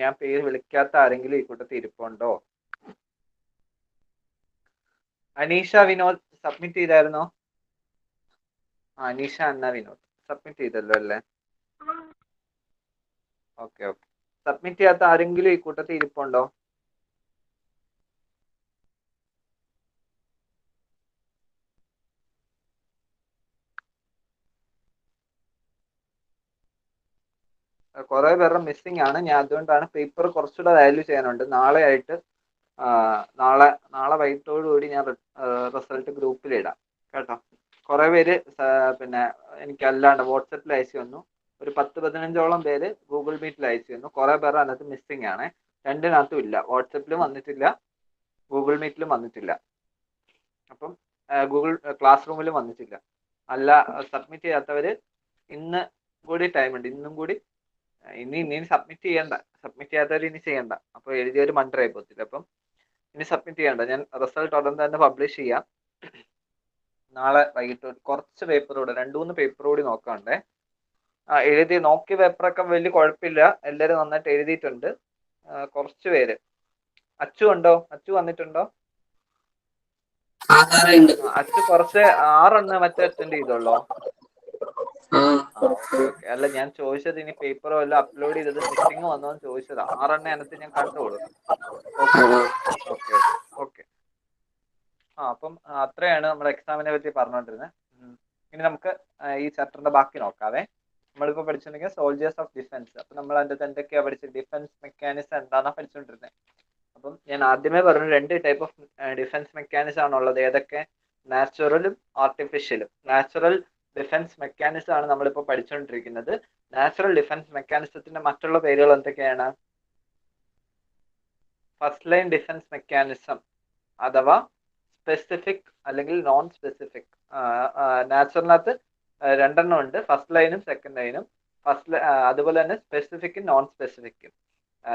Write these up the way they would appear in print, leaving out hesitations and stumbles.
ഞാൻ പേര് വിളിക്കാത്ത ആരെങ്കിലും ഈ കൂട്ടത്തിൽ ഇരിപ്പുണ്ടോ? അനീഷ വിനോദ് സബ്മിറ്റ് ചെയ്തായിരുന്നോ? അനീഷ അന്ന വിനോദ് സബ്മിറ്റ് ചെയ്തല്ലോ അല്ലേ? Okay okay. സബ്മിറ്റ് ചെയ്യാത്ത ആരെങ്കിലും ഈ കൂട്ടത്തിൽ ഇരിപ്പുണ്ടോ? കുറെ പേരുടെ മിസ്സിംഗ് ആണ്. ഞാൻ അതുകൊണ്ടാണ് പേപ്പർ കുറച്ചുകൂടെ വാല്യൂ ചെയ്യാനുണ്ട്. നാളെ ആയിട്ട് നാളെ വൈകിട്ടോടുകൂടി ഞാൻ റിസൾട്ട് ഗ്രൂപ്പിൽ ഇടാം കേട്ടോ. കുറെ പേര് പിന്നെ എനിക്ക് അല്ലാണ്ട് വാട്സപ്പിൽ അയച്ചു തന്നു. ഒരു 10-15ഓളം പേര് ഗൂഗിൾ മീറ്റിൽ അയച്ചു തന്നു. കുറെ പേർ അതിനകത്ത് മിസ്സിംഗ് ആണ്. രണ്ടിനകത്തും ഇല്ല. വാട്സപ്പിലും വന്നിട്ടില്ല, ഗൂഗിൾ മീറ്റിലും വന്നിട്ടില്ല. അപ്പം ഗൂഗിൾ ക്ലാസ് റൂമിലും വന്നിട്ടില്ല. അല്ല, സബ്മിറ്റ് ചെയ്യാത്തവര് ഇന്ന് കൂടി ടൈം ഉണ്ട്. ഇന്നും കൂടി ഇനി സബ്മിറ്റ് ചെയ്യണ്ട. സബ്മിറ്റ് ചെയ്യാത്തവർ ഇനി ചെയ്യണ്ട. അപ്പോൾ എഴുതിയൊരു മണ്ടറായി പോകത്തില്ല. അപ്പം ഇനി സബ്മിറ്റ് ചെയ്യണ്ട. ഞാൻ റിസൾട്ട് ഉടൻ തന്നെ പബ്ലിഷ് ചെയ്യാം. നാളെ വൈകിട്ട് കുറച്ച് പേപ്പർ കൂടെ 2-3 പേപ്പർ കൂടി നോക്കാണ്ടേ. നോക്കിയ പേപ്പറൊക്കെ വലിയ കുഴപ്പമില്ല. എല്ലാവരും നന്നായിട്ട് എഴുതിയിട്ടുണ്ട്. കുറച്ച് പേര്. അച്ചു ഉണ്ടോ? അച്ചു വന്നിട്ടുണ്ടോ? അച്ചു കുറച്ച് 6 മറ്റേ അറ്റൻഡ് ചെയ്തോളൂ. ഓക്കെ. അല്ല, ഞാൻ ചോദിച്ചത് ഇനി പേപ്പർ വല്ലതും അപ്ലോഡ് ചെയ്തത് മിസ്സിംഗ് വന്നോന്ന് ചോദിച്ചതാ. 6 അതിനകത്ത് ഞാൻ കണ്ടോളൂ. Okay okay okay okay. അപ്പം അത്രയാണ് നമ്മുടെ എക്സാമിനെ പറ്റി പറഞ്ഞുകൊണ്ടിരുന്നത്. ഇനി നമുക്ക് ഈ ചാപ്റ്ററിന്റെ ബാക്കി നോക്കാവേ. നമ്മളിപ്പോൾ പഠിച്ചിട്ടുണ്ടെങ്കിൽ സോൾജേഴ്സ് ഓഫ് ഡിഫൻസ്. അപ്പൊ നമ്മൾ അതിന്റെ എന്തൊക്കെയാ പഠിച്ചത്? ഡിഫൻസ് മെക്കാനിസം എന്താണെന്നാ പഠിച്ചുകൊണ്ടിരുന്നത്. അപ്പം ഞാൻ ആദ്യമേ പറഞ്ഞു 2 ടൈപ്പ് ഓഫ് ഡിഫൻസ് മെക്കാനിസം ആണുള്ളത്. ഏതൊക്കെ? നാച്ചുറലും ആർട്ടിഫിഷ്യലും. നാച്ചുറൽ ഡിഫൻസ് മെക്കാനിസം ആണ് നമ്മളിപ്പോൾ പഠിച്ചുകൊണ്ടിരിക്കുന്നത്. നാച്ചുറൽ ഡിഫൻസ് മെക്കാനിസത്തിന്റെ മറ്റുള്ള പേരുകൾ എന്തൊക്കെയാണ്? ഫസ്റ്റ് ലൈൻ ഡിഫൻസ് മെക്കാനിസം അഥവാ സ്പെസിഫിക് അല്ലെങ്കിൽ നോൺ സ്പെസിഫിക്. നാച്ചുറലിനകത്ത് 2 ഉണ്ട്. ഫസ്റ്റ് ലൈനും സെക്കൻഡ് ലൈനും. അതുപോലെ തന്നെ സ്പെസിഫിക്കും നോൺ സ്പെസിഫിക്കും.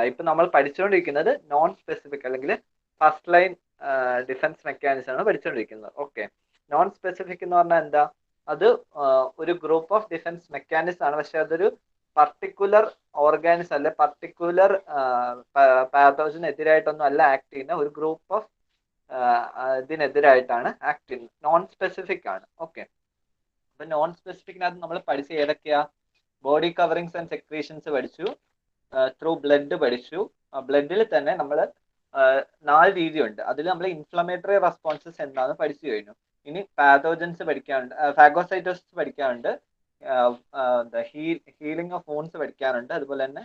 ഇപ്പൊ നമ്മൾ പഠിച്ചുകൊണ്ടിരിക്കുന്നത് നോൺ സ്പെസിഫിക് അല്ലെങ്കിൽ ഫസ്റ്റ് ലൈൻ ഡിഫൻസ് മെക്കാനിസം ആണ് പഠിച്ചുകൊണ്ടിരിക്കുന്നത്. ഓക്കെ. നോൺ സ്പെസിഫിക് എന്ന് പറഞ്ഞാൽ എന്താ? അത് ഒരു ഗ്രൂപ്പ് ഓഫ് ഡിഫൻസ് മെക്കാനിസം ആണ്. പക്ഷെ അതൊരു പർട്ടിക്കുലർ ഓർഗാനിസം അല്ലെ പർട്ടിക്കുലർ പാത്തോജനെതിരായിട്ടൊന്നും അല്ല ആക്ട് ചെയ്യുന്ന. ഒരു ഗ്രൂപ്പ് ഓഫ് ഇതിനെതിരായിട്ടാണ് ആക്ട് ചെയ്യുന്നത്. നോൺ സ്പെസിഫിക് ആണ്. ഓക്കെ. അപ്പൊ നോൺ സ്പെസിഫിക്കിനകത്ത് നമ്മൾ പഠിച്ച ഏതൊക്കെയാ? ബോഡി കവറിങ്സ് ആൻഡ് സെക്രീഷൻസ് പഠിച്ചു. ത്രൂ ബ്ലഡ് പഠിച്ചു. ബ്ലഡിൽ തന്നെ നമ്മൾ 4 രീതിയുണ്ട്. അതിൽ നമ്മൾ ഇൻഫ്ലമേറ്ററി റെസ്പോൺസസ് എന്താണെന്ന് പഠിച്ചു കഴിഞ്ഞു. ഇനി പാത്തോജൻസ് പഠിക്കാനുണ്ട്, ഫാഗോസൈറ്റോസിസ് പഠിക്കാനുണ്ട്, ഹീലിംഗ് ഓഫ് വൂൺസ് പഠിക്കാനുണ്ട്, അതുപോലെ തന്നെ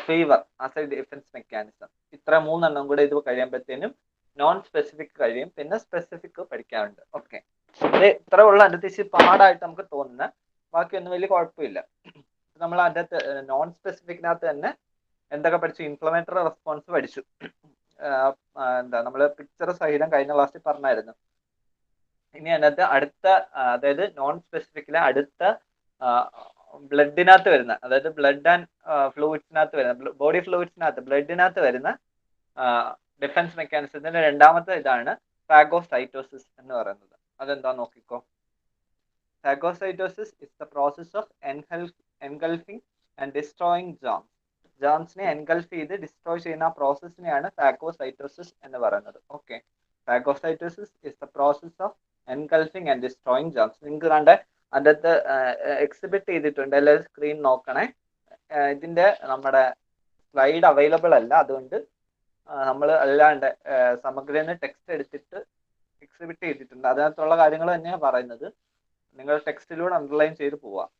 fever as A defence mechanism. ഇത്ര 3 കൂടെ ഇത് കഴിയുമ്പോഴത്തേനും നോൺ സ്പെസിഫിക് കഴിയും. പിന്നെ സ്പെസിഫിക് പഠിക്കാനുണ്ട്. ഓക്കെ. ഇത് ഇത്ര ഉള്ള അനുസരിച്ച് പാടായിട്ട് നമുക്ക് തോന്നുന്ന, ബാക്കിയൊന്നും വലിയ കുഴപ്പമില്ല. നമ്മൾ അതിനകത്ത് നോൺ സ്പെസിഫിക്കിനകത്ത് തന്നെ എന്തൊക്കെ പഠിച്ചു? ഇൻഫ്ലമേറ്ററി റെസ്പോൺസ് പഠിച്ചു. നമ്മൾ പിക്ചർ സഹിതം കഴിഞ്ഞ ക്ലാസ്സിൽ പറഞ്ഞായിരുന്നു. ഇനി അതിനകത്ത് അടുത്ത, അതായത് നോൺ സ്പെസിഫിക്കിലെ അടുത്ത ബ്ലഡിനകത്ത് വരുന്ന, അതായത് ബ്ലഡ് ആൻഡ് ഫ്ലൂയിഡ്സിനകത്ത് വരുന്ന, ബോഡി ഫ്ലൂയിഡ്സിനകത്ത് ബ്ലഡിനകത്ത് വരുന്ന ഡിഫൻസ് മെക്കാനിസത്തിന്റെ 2ാമത്തെ ഇതാണ് ഫാഗോസൈറ്റോസിസ് എന്ന് പറയുന്നത്. അതെന്താ നോക്കിക്കോ. Phagocytosis is the process of engulfing and destroying germs. ജേംസിനെ എൻഗൾഫ് ചെയ്ത് ഡിസ്ട്രോയ് ചെയ്യുന്ന പ്രോസസ്സിനെയാണ് ഫാഗോസൈറ്റോസിസ് എന്ന് പറയുന്നത്. Okay. Phagocytosis is the process of engulfing and destroying germs. നിങ്ങൾക്ക് കണ്ട് അതിനകത്ത് എക്സിബിറ്റ് ചെയ്തിട്ടുണ്ട്. എല്ലാവരും സ്ക്രീൻ നോക്കണേ. ഇതിന്റെ നമ്മുടെ സ്ലൈഡ് അവൈലബിൾ അല്ല. അതുകൊണ്ട് നമ്മൾ അല്ലാണ്ട് സമഗ്രന്ന് ടെക്സ്റ്റ് എടുത്തിട്ട് എക്സിബിറ്റ് ചെയ്തിട്ടുണ്ട്. അതിനകത്തുള്ള കാര്യങ്ങൾ തന്നെയാണ് പറയുന്നത്. നിങ്ങൾ ടെക്സ്റ്റിലൂടെ അണ്ടർലൈൻ ചെയ്ത് പോവാം.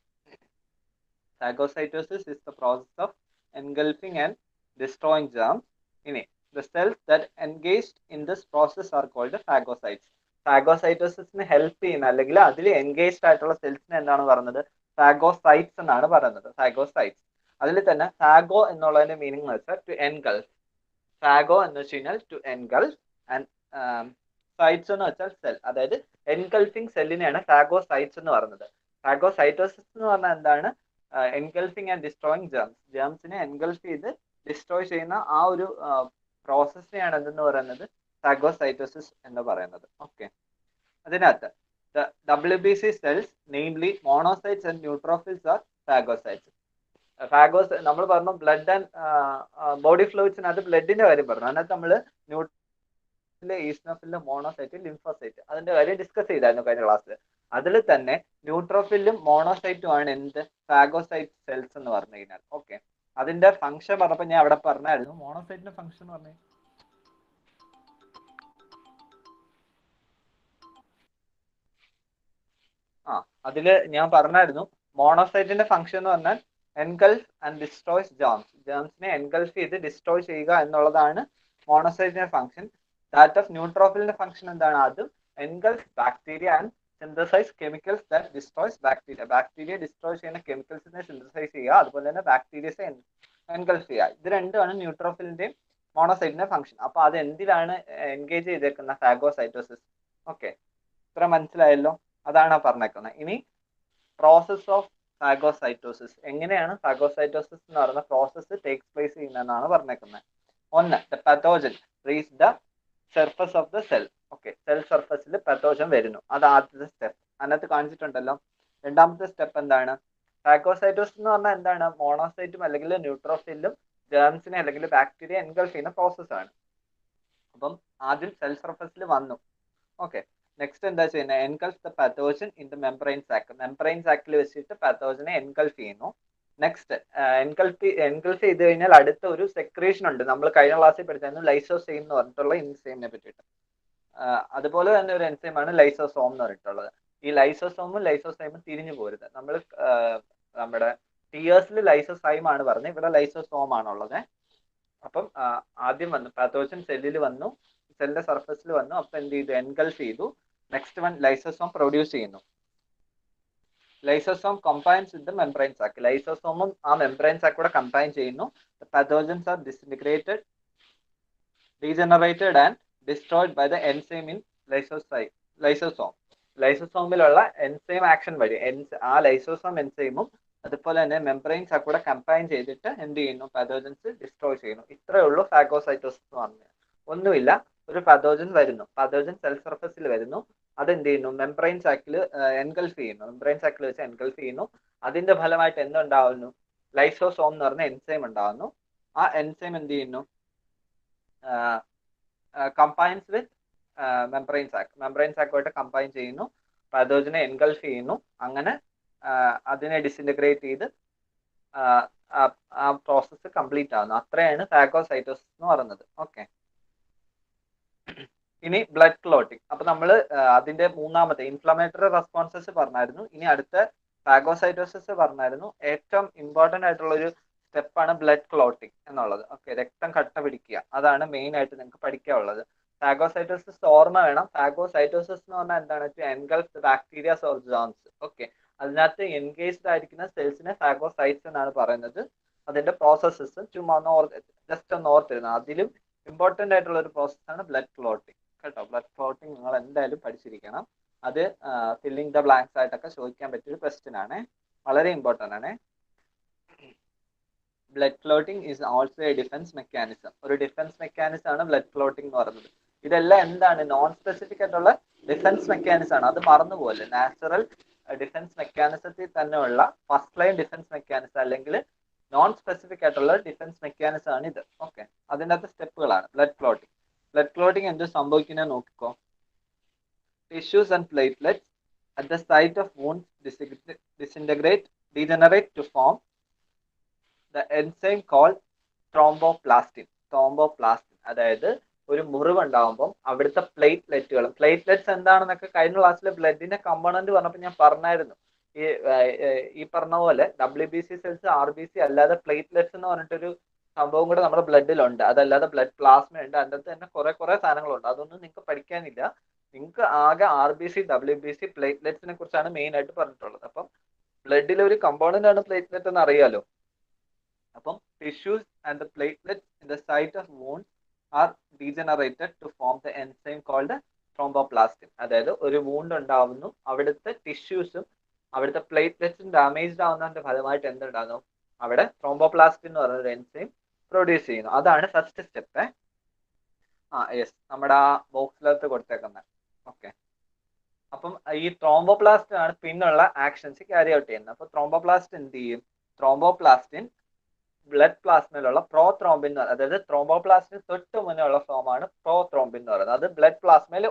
Phagocytosis is the process of engulfing and destroying germs. ഇനി the cells that engaged in this process are called phagocytes. ഫാഗോസൈറ്റോസിന് ഹെൽപ്പ് ചെയ്യുന്ന അല്ലെങ്കിൽ അതിൽ എൻഗേജ്ഡ് ആയിട്ടുള്ള സെൽസിനെ എന്താണ് പറയുന്നത്? ഫാഗോസൈറ്റ്സ് എന്നാണ് പറയുന്നത്. ഫാഗോസൈറ്റ്സ്. അതിൽ തന്നെ ഫാഗോ എന്നുള്ളതിന്റെ മീനിങ് എന്ന് വെച്ചാൽ ടു എൻഗൾഫ്. ഫാഗോ എന്ന് വെച്ച് കഴിഞ്ഞാൽ ടു എൻഗൾഫ്, ആൻഡ് സൈറ്റ്സ് എന്ന് വെച്ചാൽ സെൽ. അതായത് എൻഗൾഫിംഗ് സെല്ലിനെയാണ് ഫാഗോസൈറ്റ്സ് എന്ന് പറയുന്നത്. ഫാഗോസൈറ്റോസിസ് എന്ന് പറഞ്ഞാൽ എന്താണ്? Engulfing and destroying germs. ജേംസിനെ എൻഗൾഫ് ചെയ്ത് ഡിസ്ട്രോയ് ചെയ്യുന്ന ആ ഒരു പ്രോസസ്സിനെയാണ് എന്തെന്ന് പറയുന്നത്? ഫാഗോസൈറ്റോസിസ് എന്ന് പറയുന്നത്. ഓക്കെ. അതിനകത്ത് WBC cells, namely monocytes and neutrophils, are phagocytes. ഫാഗോസ് നമ്മൾ പറഞ്ഞു ബ്ലഡ് ആൻഡ് ബോഡി ഫ്ലൂയിഡ്സിനകത്ത് ബ്ലഡിന്റെ കാര്യം പറഞ്ഞു. അതിനകത്ത് നമ്മൾ ന്യൂട്രോഫില്, ഈസ്നോഫില്, മോണോസൈറ്റ്, ലിംഫോസൈറ്റ് അതിന്റെ കാര്യം ഡിസ്കസ് ചെയ്തായിരുന്നു കഴിഞ്ഞ ക്ലാസ്സിൽ. അതിൽ തന്നെ ന്യൂട്രോഫിലും മോണോസൈറ്റും ആണ് എന്ത് ഫാഗോസൈറ്റ് സെൽസ് എന്ന് പറഞ്ഞു കഴിഞ്ഞാൽ. ഓക്കെ, അതിന്റെ ഫംഗ്ഷൻ പറഞ്ഞപ്പോൾ ഞാൻ അവിടെ പറഞ്ഞായിരുന്നു. മോണോസൈറ്റിന്റെ ഫംഗ്ഷൻ പറഞ്ഞു അതില് ഞാൻ പറഞ്ഞായിരുന്നു മോണോസൈറ്റിന്റെ ഫംഗ്ഷൻ എന്ന് പറഞ്ഞാൽ എൻഗൾഫ് ആൻഡ് ഡിസ്ട്രോയ്സ് ജേംസ്. ജേംസിനെ എൻഗൾഫ് ചെയ്ത് ഡിസ്ട്രോയ് ചെയ്യുക എന്നുള്ളതാണ് മോണോസൈറ്റിന്റെ ഫംഗ്ഷൻ. ദാറ്റ് ഓഫ് ന്യൂട്രോഫിലിന്റെ ഫംഗ്ഷൻ എന്താണ്? അതും engulf bacteria and synthesise chemicals that destroys bacteria. Bacteria destroy ചെയ്യുന്ന കെമിക്കൽസിനെ സിന്തസൈസ് ചെയ്യുക, അതുപോലെ തന്നെ ബാക്ടീരിയസ് എൻഗൾഫ് ചെയ്യുക. ഇത് രണ്ടുമാണ് ന്യൂട്രോഫിലിന്റെയും മോണോസൈറ്റിന്റെ ഫംഗ്ഷൻ. അപ്പൊ അത് എന്തിലാണ് എൻഗേജ് ചെയ്തേക്കുന്ന? ഫാഗോസൈറ്റോസിസ്. ഓക്കെ, ഇത്ര മനസ്സിലായല്ലോ? അതാണ് പറഞ്ഞേക്കുന്നത്. ഇനി പ്രോസസ് ഓഫ് ഫാഗോസൈറ്റോസിസ്, എങ്ങനെയാണ് ഫാഗോസൈറ്റോസിസ് എന്ന് പറയുന്ന പ്രോസസ്സ് ടേക്സ് പ്ലേസ് ചെയ്യുന്നതെന്നാണ് പറഞ്ഞേക്കുന്നത്. ഒന്ന്, the പത്തോജൻ reach the surface of the cell. Okay, cell സർഫസിൽ പത്തോജൻ വരുന്നു, അത് ആദ്യത്തെ സ്റ്റെപ്പ്. അതിനകത്ത് കാണിച്ചിട്ടുണ്ടല്ലോ. രണ്ടാമത്തെ സ്റ്റെപ്പ് എന്താണ്? ഫാഗോസൈറ്റോസിസ് എന്ന് പറഞ്ഞാൽ എന്താണ്? മോണോസൈറ്റും അല്ലെങ്കിൽ ന്യൂട്രോഫിലും ജേംസിനെ അല്ലെങ്കിൽ ബാക്ടീരിയ എൻഗൾഫ് ചെയ്യുന്ന പ്രോസസ്സാണ്. അപ്പം ആദ്യം സെൽ സർഫസിൽ വന്നു. ഓക്കെ, നെക്സ്റ്റ് എന്താ ചെയ്യുന്നത്? Engulf the pathogen in the membrane sac. Membrane സാക്കിൽ വെച്ചിട്ട് പത്തോജനെ എൻഗൾഫ് ചെയ്യുന്നു. നെക്സ്റ്റ് എൻഗൾഫ് ചെയ്ത് കഴിഞ്ഞാൽ അടുത്ത ഒരു സെക്രീഷൻ ഉണ്ട്. നമ്മൾ കഴിഞ്ഞ ക്ലാസ്സിൽ പഠിച്ചായിരുന്നു ലൈസോസൈം എന്ന് പറഞ്ഞിട്ടുള്ള എൻസൈമിനെ പറ്റിയിട്ട്. അതുപോലെ തന്നെ ഒരു എൻസൈമാണ് ലൈസോസോം എന്ന് പറഞ്ഞിട്ടുള്ളത്. ഈ ലൈസോസോമും ലൈസോസൈമും തിരിഞ്ഞു പോരുത്. നമ്മൾ നമ്മുടെ ടിയേഴ്സിൽ ലൈസോസൈം ആണ് പറഞ്ഞത്, ഇവിടെ ലൈസോസോം ആണുള്ളത്. അപ്പം ആദ്യം വന്നു പാത്തോജൻ സെല്ലിൽ വന്നു, സെല്ലിന്റെ സർഫസിൽ വന്നു. അപ്പൊ എന്ത് ചെയ്തു? എൻഗൾഫ് ചെയ്തു. നെക്സ്റ്റ് വൺ ലൈസോസോം പ്രൊഡ്യൂസ് ചെയ്യുന്നു. Lysosome combines with the membrane sac. ലൈസോസോമും ആ മെംബ്രെയിൻ സാക്ക് കൂടെ കമ്പൈൻ ചെയ്യുന്നു. Pathogens are disintegrated, degenerated and destroyed by the enzyme in lysosome. ലൈസോസോമിലുള്ള എൻസൈം ആക്ഷൻ വഴി ആ ലൈസോസോം എൻസൈമും അതുപോലെ തന്നെ മെംബ്രെയിൻ സാക്ക് കൂടെ കമ്പൈൻ ചെയ്തിട്ട് എന്ത് ചെയ്യുന്നു? പാത്തോജൻസ് ഡിസ്ട്രോയ് ചെയ്യുന്നു. ഇത്രയേ ഉള്ളൂ ഫാഗോസൈറ്റോസിസ് എന്ന് പറഞ്ഞാൽ. ഒന്നുമില്ല, ഒരു പാത്തോജൻ വരുന്നു, പാത്തോജൻ സെൽ സർഫസിൽ വരുന്നു, അതെന്ത് ചെയ്യുന്നു? മെംബ്രെയിൻ സാക്കിൽ എൻഗൾഫ് ചെയ്യുന്നു. മെംബ്രെയിൻ സാക്കിൽ വെച്ച് എൻഗൾഫ് ചെയ്യുന്നു. അതിന്റെ ഫലമായിട്ട് എന്തുണ്ടാവുന്നു? ലൈസോസോം എന്ന് പറഞ്ഞ എൻസൈം ഉണ്ടാവുന്നു. ആ എൻസൈം എന്ത് ചെയ്യുന്നു? Combines with membrane sac. Membrane സാക്കുമായിട്ട് കമ്പൈൻ ചെയ്യുന്നു, പാത്തോജനെ എൻഗൾഫ് ചെയ്യുന്നു. അങ്ങനെ അതിനെ ഡിസിൻറ്റഗ്രേറ്റ് ചെയ്ത് ആ പ്രോസസ്സ് കംപ്ലീറ്റ് ആവുന്നു. അത്രയാണ് ഫാഗോസൈറ്റോസിസ് എന്ന് പറയുന്നത്. ഓക്കെ, ഇനി ബ്ലഡ് ക്ലോട്ടിങ്. അപ്പൊ നമ്മൾ അതിന്റെ മൂന്നാമത്തെ ഇൻഫ്ലമേറ്ററി റെസ്പോൺസസ് പറഞ്ഞായിരുന്നു. ഇനി അടുത്ത ഫാഗോസൈറ്റോസിസ് പറഞ്ഞായിരുന്നു. ഏറ്റവും ഇമ്പോർട്ടന്റ് ആയിട്ടുള്ള ഒരു സ്റ്റെപ്പാണ് ബ്ലഡ് ക്ലോട്ടിങ് എന്നുള്ളത്. ഓക്കെ, രക്തം കട്ട പിടിക്കുക, അതാണ് മെയിൻ ആയിട്ട് നിങ്ങൾക്ക് പഠിക്കാനുള്ളത്. ഫാഗോസൈറ്റോസിസ് ഓർമ്മ വേണം. ഫാഗോസൈറ്റോസിസ് എന്ന് പറഞ്ഞാൽ എന്താണ്? To engulf bacterias or germs. Okay, അതിനകത്ത് എൻഗേജ്ഡ് ആയിരിക്കുന്ന സെൽസിനെ ഫാഗോസൈറ്റ്സ് എന്നാണ് പറയുന്നത്. അതിന്റെ പ്രോസസ്സസ് ചുമ്മാ ജസ്റ്റ് ഒന്ന് ഓർത്തിരുന്നത്. അതിലും ഇമ്പോർട്ടന്റ് ആയിട്ടുള്ള ഒരു പ്രോസസ്സാണ് ബ്ലഡ് ക്ലോട്ടിങ്. കേട്ടോ, ബ്ലഡ് ക്ലോട്ടിങ് നിങ്ങൾ എന്തായാലും പഠിച്ചിരിക്കണം. അത് ഫില്ലിംഗ് ദ ബ്ലാങ്ക്സ് ആയിട്ടൊക്കെ ചോദിക്കാൻ പറ്റിയൊരു ക്വസ്റ്റ്യൻ ആണ്, വളരെ ഇമ്പോർട്ടന്റ് ആണ്. Blood clotting is also a defence mechanism. ഒരു ഡിഫൻസ് മെക്കാനിസം ആണ് ബ്ലഡ് ക്ലോട്ടിംഗ് എന്ന് പറയുന്നത്. ഇതെല്ലാം എന്താണ്? നോൺ സ്പെസിഫിക് ആയിട്ടുള്ള ഡിഫൻസ് മെക്കാനിസം ആണ്. അത് മറന്നുപോലെ നാച്ചുറൽ ഡിഫൻസ് മെക്കാനിസത്തിൽ തന്നെയുള്ള ഫസ്റ്റ് ലൈൻ ഡിഫൻസ് മെക്കാനിസം അല്ലെങ്കിൽ നോൺ സ്പെസിഫിക് ആയിട്ടുള്ള ഡിഫൻസ് മെക്കാനിസം ആണ് ഇത്. ഓക്കെ, അതിൻ്റെ അകത്ത് സ്റ്റെപ്പുകളാണ് ബ്ലഡ് ക്ലോട്ടിംഗ്. ബ്ലഡ് ക്ലോട്ടിംഗ് എന്ത് സംഭവിക്കുന്നത് നോക്കിക്കോ. Tissues and platelets at the site of wounds degenerate to form the enzyme called thromboplastin. Thromboplastin അതായത് ഒരു മുറിവ് ഉണ്ടാകുമ്പോൾ അവിടുത്തെ പ്ലേറ്റ്ലെറ്റ്സ് എന്താണെന്നൊക്കെ കഴിഞ്ഞ ക്ലാസ്സിൽ ബ്ലഡിന്റെ കമ്പോണന്റ് പറഞ്ഞപ്പോൾ ഞാൻ പറഞ്ഞായിരുന്നു. ഈ പറഞ്ഞ പോലെ WBC സെൽസ്, RBC അല്ലാതെ പ്ലേറ്റ്ലെറ്റ്സ് എന്ന് പറഞ്ഞിട്ടൊരു സംഭവം കൂടെ നമ്മുടെ ബ്ലഡിലുണ്ട്. അതല്ലാതെ ബ്ലഡ് പ്ലാസ്മ ഉണ്ട്. അതിനകത്ത് തന്നെ കുറെ സാധനങ്ങളുണ്ട്. അതൊന്നും നിങ്ങൾക്ക് പഠിക്കാനില്ല. നിങ്ങൾക്ക് ആകെ RBC, WBC, പ്ലേറ്റ്ലെറ്റ്സിനെ കുറിച്ചാണ് മെയിൻ ആയിട്ട് പറഞ്ഞിട്ടുള്ളത്. അപ്പം ബ്ലഡിലെ ഒരു കമ്പോണന്റ് ആണ് പ്ലേറ്റ്ലെറ്റ് എന്ന് അറിയാലോ. അപ്പം tissues and the platelets in the site of wound are degenerated to form the enzyme called thromboplastin. അതായത് ഒരു വൂണ്ട് ഉണ്ടാവുന്നു, അവിടുത്തെ ടിഷ്യൂസും അവിടുത്തെ പ്ലേറ്റ്ലെറ്റ്സും ഡാമേജ്ഡ് ആവുന്നതിന്റെ ഫലമായിട്ട് എന്തുണ്ടാകുന്നു? അവിടെ ത്രോംബോപ്ലാസ്റ്റിൻ എന്ന് പറയുന്ന ഒരു എൻസൈം പ്രൊഡ്യൂസ് ചെയ്യുന്നു. അതാണ് ഫസ്റ്റ് സ്റ്റെപ്പ്. യെസ്, നമ്മുടെ ആ ബോക്സിനകത്ത് കൊടുത്തേക്കുന്നത്. ഓക്കെ, അപ്പം ഈ ത്രോംബോപ്ലാസ്റ്റ് ആണ് പിന്നുള്ള ആക്ഷൻസ് ക്യാരി ഔട്ട് ചെയ്യുന്നത്. അപ്പൊ ത്രോംബോപ്ലാസ്റ്റ് എന്ത് ചെയ്യും? ത്രോംബോപ്ലാസ്റ്റിൻ ബ്ലഡ് പ്ലാസ്മയിലുള്ള പ്രോത്രോംബിൻ എന്ന് പറയുന്നത്, അതായത് ത്രോംബോപ്ലാസ്റ്റിന് തൊട്ട് മുന്നേ ഉള്ള ഫോമാണ് പ്രോത്രോംബിൻ എന്ന് പറയുന്നത്. അത് ബ്ലഡ് പ്ലാസ്മയിൽ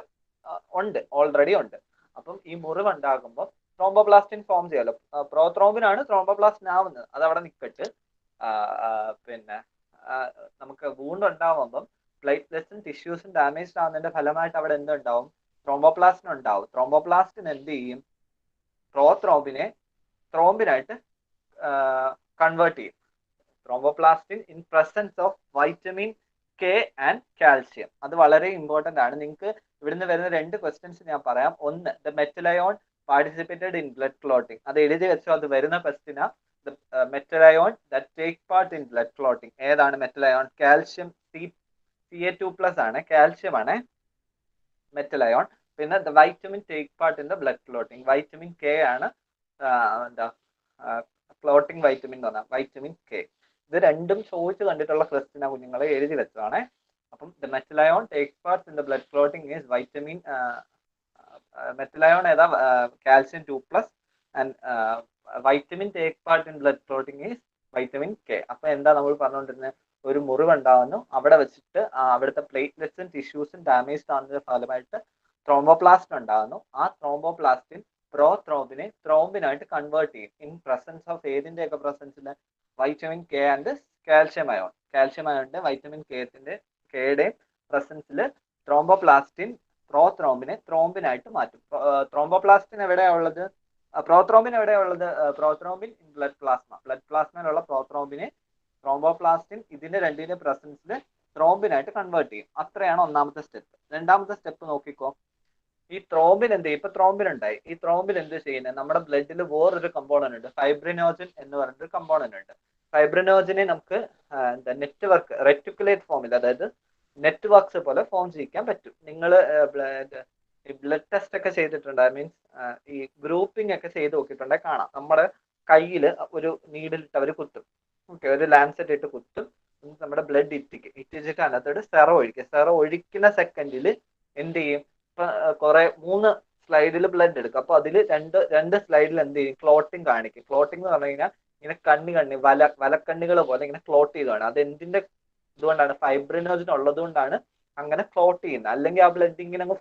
ഉണ്ട്, ഓൾറെഡി ഉണ്ട്. അപ്പം ഈ മുറിവ് ഉണ്ടാകുമ്പോൾ ത്രോംബോപ്ലാസ്റ്റിൻ ഫോം ചെയ്യാലോ. പ്രോത്രോംബിൻ ആണ് ത്രോംബോപ്ലാസ്റ്റിൻ ആവുന്നത്. അത് അവിടെ നിൽക്കട്ട്. പിന്നെ നമുക്ക് വൂണ്ട് ഉണ്ടാവുമ്പം പ്ലേറ്റ്ലെറ്റ്സും ടിഷ്യൂസും ഡാമേജ് ആവുന്നതിന്റെ ഫലമായിട്ട് അവിടെ എന്തുണ്ടാവും? ത്രോംബോപ്ലാസ്റ്റിൻ ഉണ്ടാവും. ത്രോംബോപ്ലാസ്റ്റിൻ എന്ത് ചെയ്യും? പ്രോത്രോംബിനെ ത്രോംബിനായിട്ട് കൺവേർട്ട് ചെയ്യും. Thromboplastin in presence of vitamin K and calcium. അത് വളരെ ഇമ്പോർട്ടന്റ് ആണ്. നിങ്ങൾക്ക് ഇവിടുന്ന് വരുന്ന 2 ക്വസ്റ്റ്യൻസ് ഞാൻ പറയാം. ഒന്ന്, the metal ion participated in blood clotting. അത് എഴുതി വെച്ചോ, അത് വരുന്ന ക്വസ്റ്റ്യനാ. Metal ion that take part in blood clotting. ഏതാണ് മെറ്റൽ അയോൺ? കാൽഷ്യം Ca2+ ആണ്, കാൽഷ്യം ആണ് മെറ്റൽ അയോൺ. പിന്നെ the vitamin take part in the blood clotting. Vitamin K ആണ് എന്താ ക്ലോട്ടിങ് വൈറ്റമിൻ എന്ന് പറഞ്ഞാൽ വൈറ്റമിൻ കെ. ഇത് രണ്ടും ചോദിച്ചു കണ്ടിട്ടുള്ള ക്വസ്റ്റ്യൻ കുഞ്ഞുങ്ങളെ എഴുതി വെച്ചതാണ്. അപ്പം the metal ion take part in the blood clotting is vitamin metal ion ഏതാ? Calcium 2+ and vitamin take part in blood clotting is vitamin K. അപ്പൊ എന്താ നമ്മൾ പറഞ്ഞുകൊണ്ടിരുന്നത്? ഒരു മുറിവ് ഉണ്ടാവുന്നു, അവിടെ വെച്ചിട്ട് അവിടുത്തെ പ്ലേറ്റ്ലെറ്റ്സും ടിഷ്യൂസും ഡാമേജ് ആവുന്നതിന്റെ ഫലമായിട്ട് ത്രോംബോപ്ലാസ്റ്റിൻ ഉണ്ടാകുന്നു. ആ ത്രോംബോപ്ലാസ്റ്റിൻ പ്രോത്രോംബിനെ ത്രോംബിനായിട്ട് കൺവേർട്ട് ചെയ്യും ഇൻ പ്രസൻസ് ഓഫ് ഏതിന്റെയൊക്കെ പ്രസൻസിൽ? Vitamin K and calcium ion. Calcium അയോണിന്റെ വൈറ്റമിൻ കെയുടെയും പ്രസൻസിൽ ത്രോംബോപ്ലാസ്റ്റിൻ പ്രോത്രോംബിനെ ത്രോംബിനായിട്ട് മാറ്റും. ത്രോംബോപ്ലാസ്റ്റിൻ എവിടെയാണ് ഉള്ളത്? പ്രോത്രോംബിൻ എവിടെയാണ് ഉള്ളത്? Prothrombin in blood plasma. Blood പ്ലാസ്മയിലുള്ള പ്രോത്രോംബിനെ ത്രോംബോപ്ലാസ്റ്റിൻ ഇതിന്റെ രണ്ടിന്റെ പ്രസൻസിൽ ത്രോംബിനായിട്ട് കൺവേർട്ട് ചെയ്യും. അത്രയാണ് ഒന്നാമത്തെ സ്റ്റെപ്പ്. രണ്ടാമത്തെ സ്റ്റെപ്പ് നോക്കിക്കോ. ഈ ത്രോംബിൻ എന്ത് ചെയ്യും? ഇപ്പൊ ത്രോംബിൻ ഉണ്ടായി. ഈ ത്രോംബിൻ എന്ത് ചെയ്യുന്നത്? നമ്മുടെ ബ്ലഡിൽ വേറൊരു കമ്പോണന്റ് ഉണ്ട്, ഫൈബ്രിനോജൻ എന്ന് പറഞ്ഞൊരു കമ്പോണന്റ് ഉണ്ട്. ഫൈബ്രിനോജനെ നമുക്ക് നെറ്റ്വർക്ക് റെറ്റിക്കുലേറ്റ് ഫോമിൽ, അതായത് നെറ്റ്വർക്ക്സ് പോലെ ഫോം ചെയ്യിക്കാൻ പറ്റും. നിങ്ങൾ ബ്ലഡ് ടെസ്റ്റ് ഒക്കെ ചെയ്തിട്ടുണ്ട്, മീൻസ് ഈ ഗ്രൂപ്പിംഗ് ഒക്കെ ചെയ്ത് നോക്കിയിട്ടുണ്ടെങ്കിൽ കാണാം. നമ്മുടെ കയ്യിൽ ഒരു നീഡിലിട്ട് അവർ കുത്തും. ഓക്കെ, ഒരു ലാൻസെറ്റ് ഇട്ട് കുത്തും. നമ്മുടെ ബ്ലഡ് ഇറ്റിച്ചിട്ട് അതിനകത്തോട് സെറോ ഒഴിക്കുക. സെറോ ഒഴിക്കുന്ന സെക്കൻഡിൽ എന്ത് ചെയ്യും? ഇപ്പൊ 3 സ്ലൈഡിൽ ബ്ലഡ് എടുക്കും. അപ്പൊ അതിൽ രണ്ട് സ്ലൈഡിൽ എന്ത് ചെയ്യും? ക്ലോട്ടിങ് കാണിക്കും. ക്ലോട്ടിംഗ് എന്ന് പറഞ്ഞു കഴിഞ്ഞാൽ ഇങ്ങനെ കണ്ണി വലക്കണ്ണികൾ പോലെ ഇങ്ങനെ ക്ലോട്ട് ചെയ്താണ്. അത് എന്തിന്റെ ഇതുകൊണ്ടാണ്? ഫൈബ്രിനോജൻ ഉള്ളത് കൊണ്ടാണ് അങ്ങനെ ക്ലോട്ട് ചെയ്യുന്നത്. അല്ലെങ്കിൽ ആ ബ്ലഡ് ഇങ്ങനെ അങ്ങ്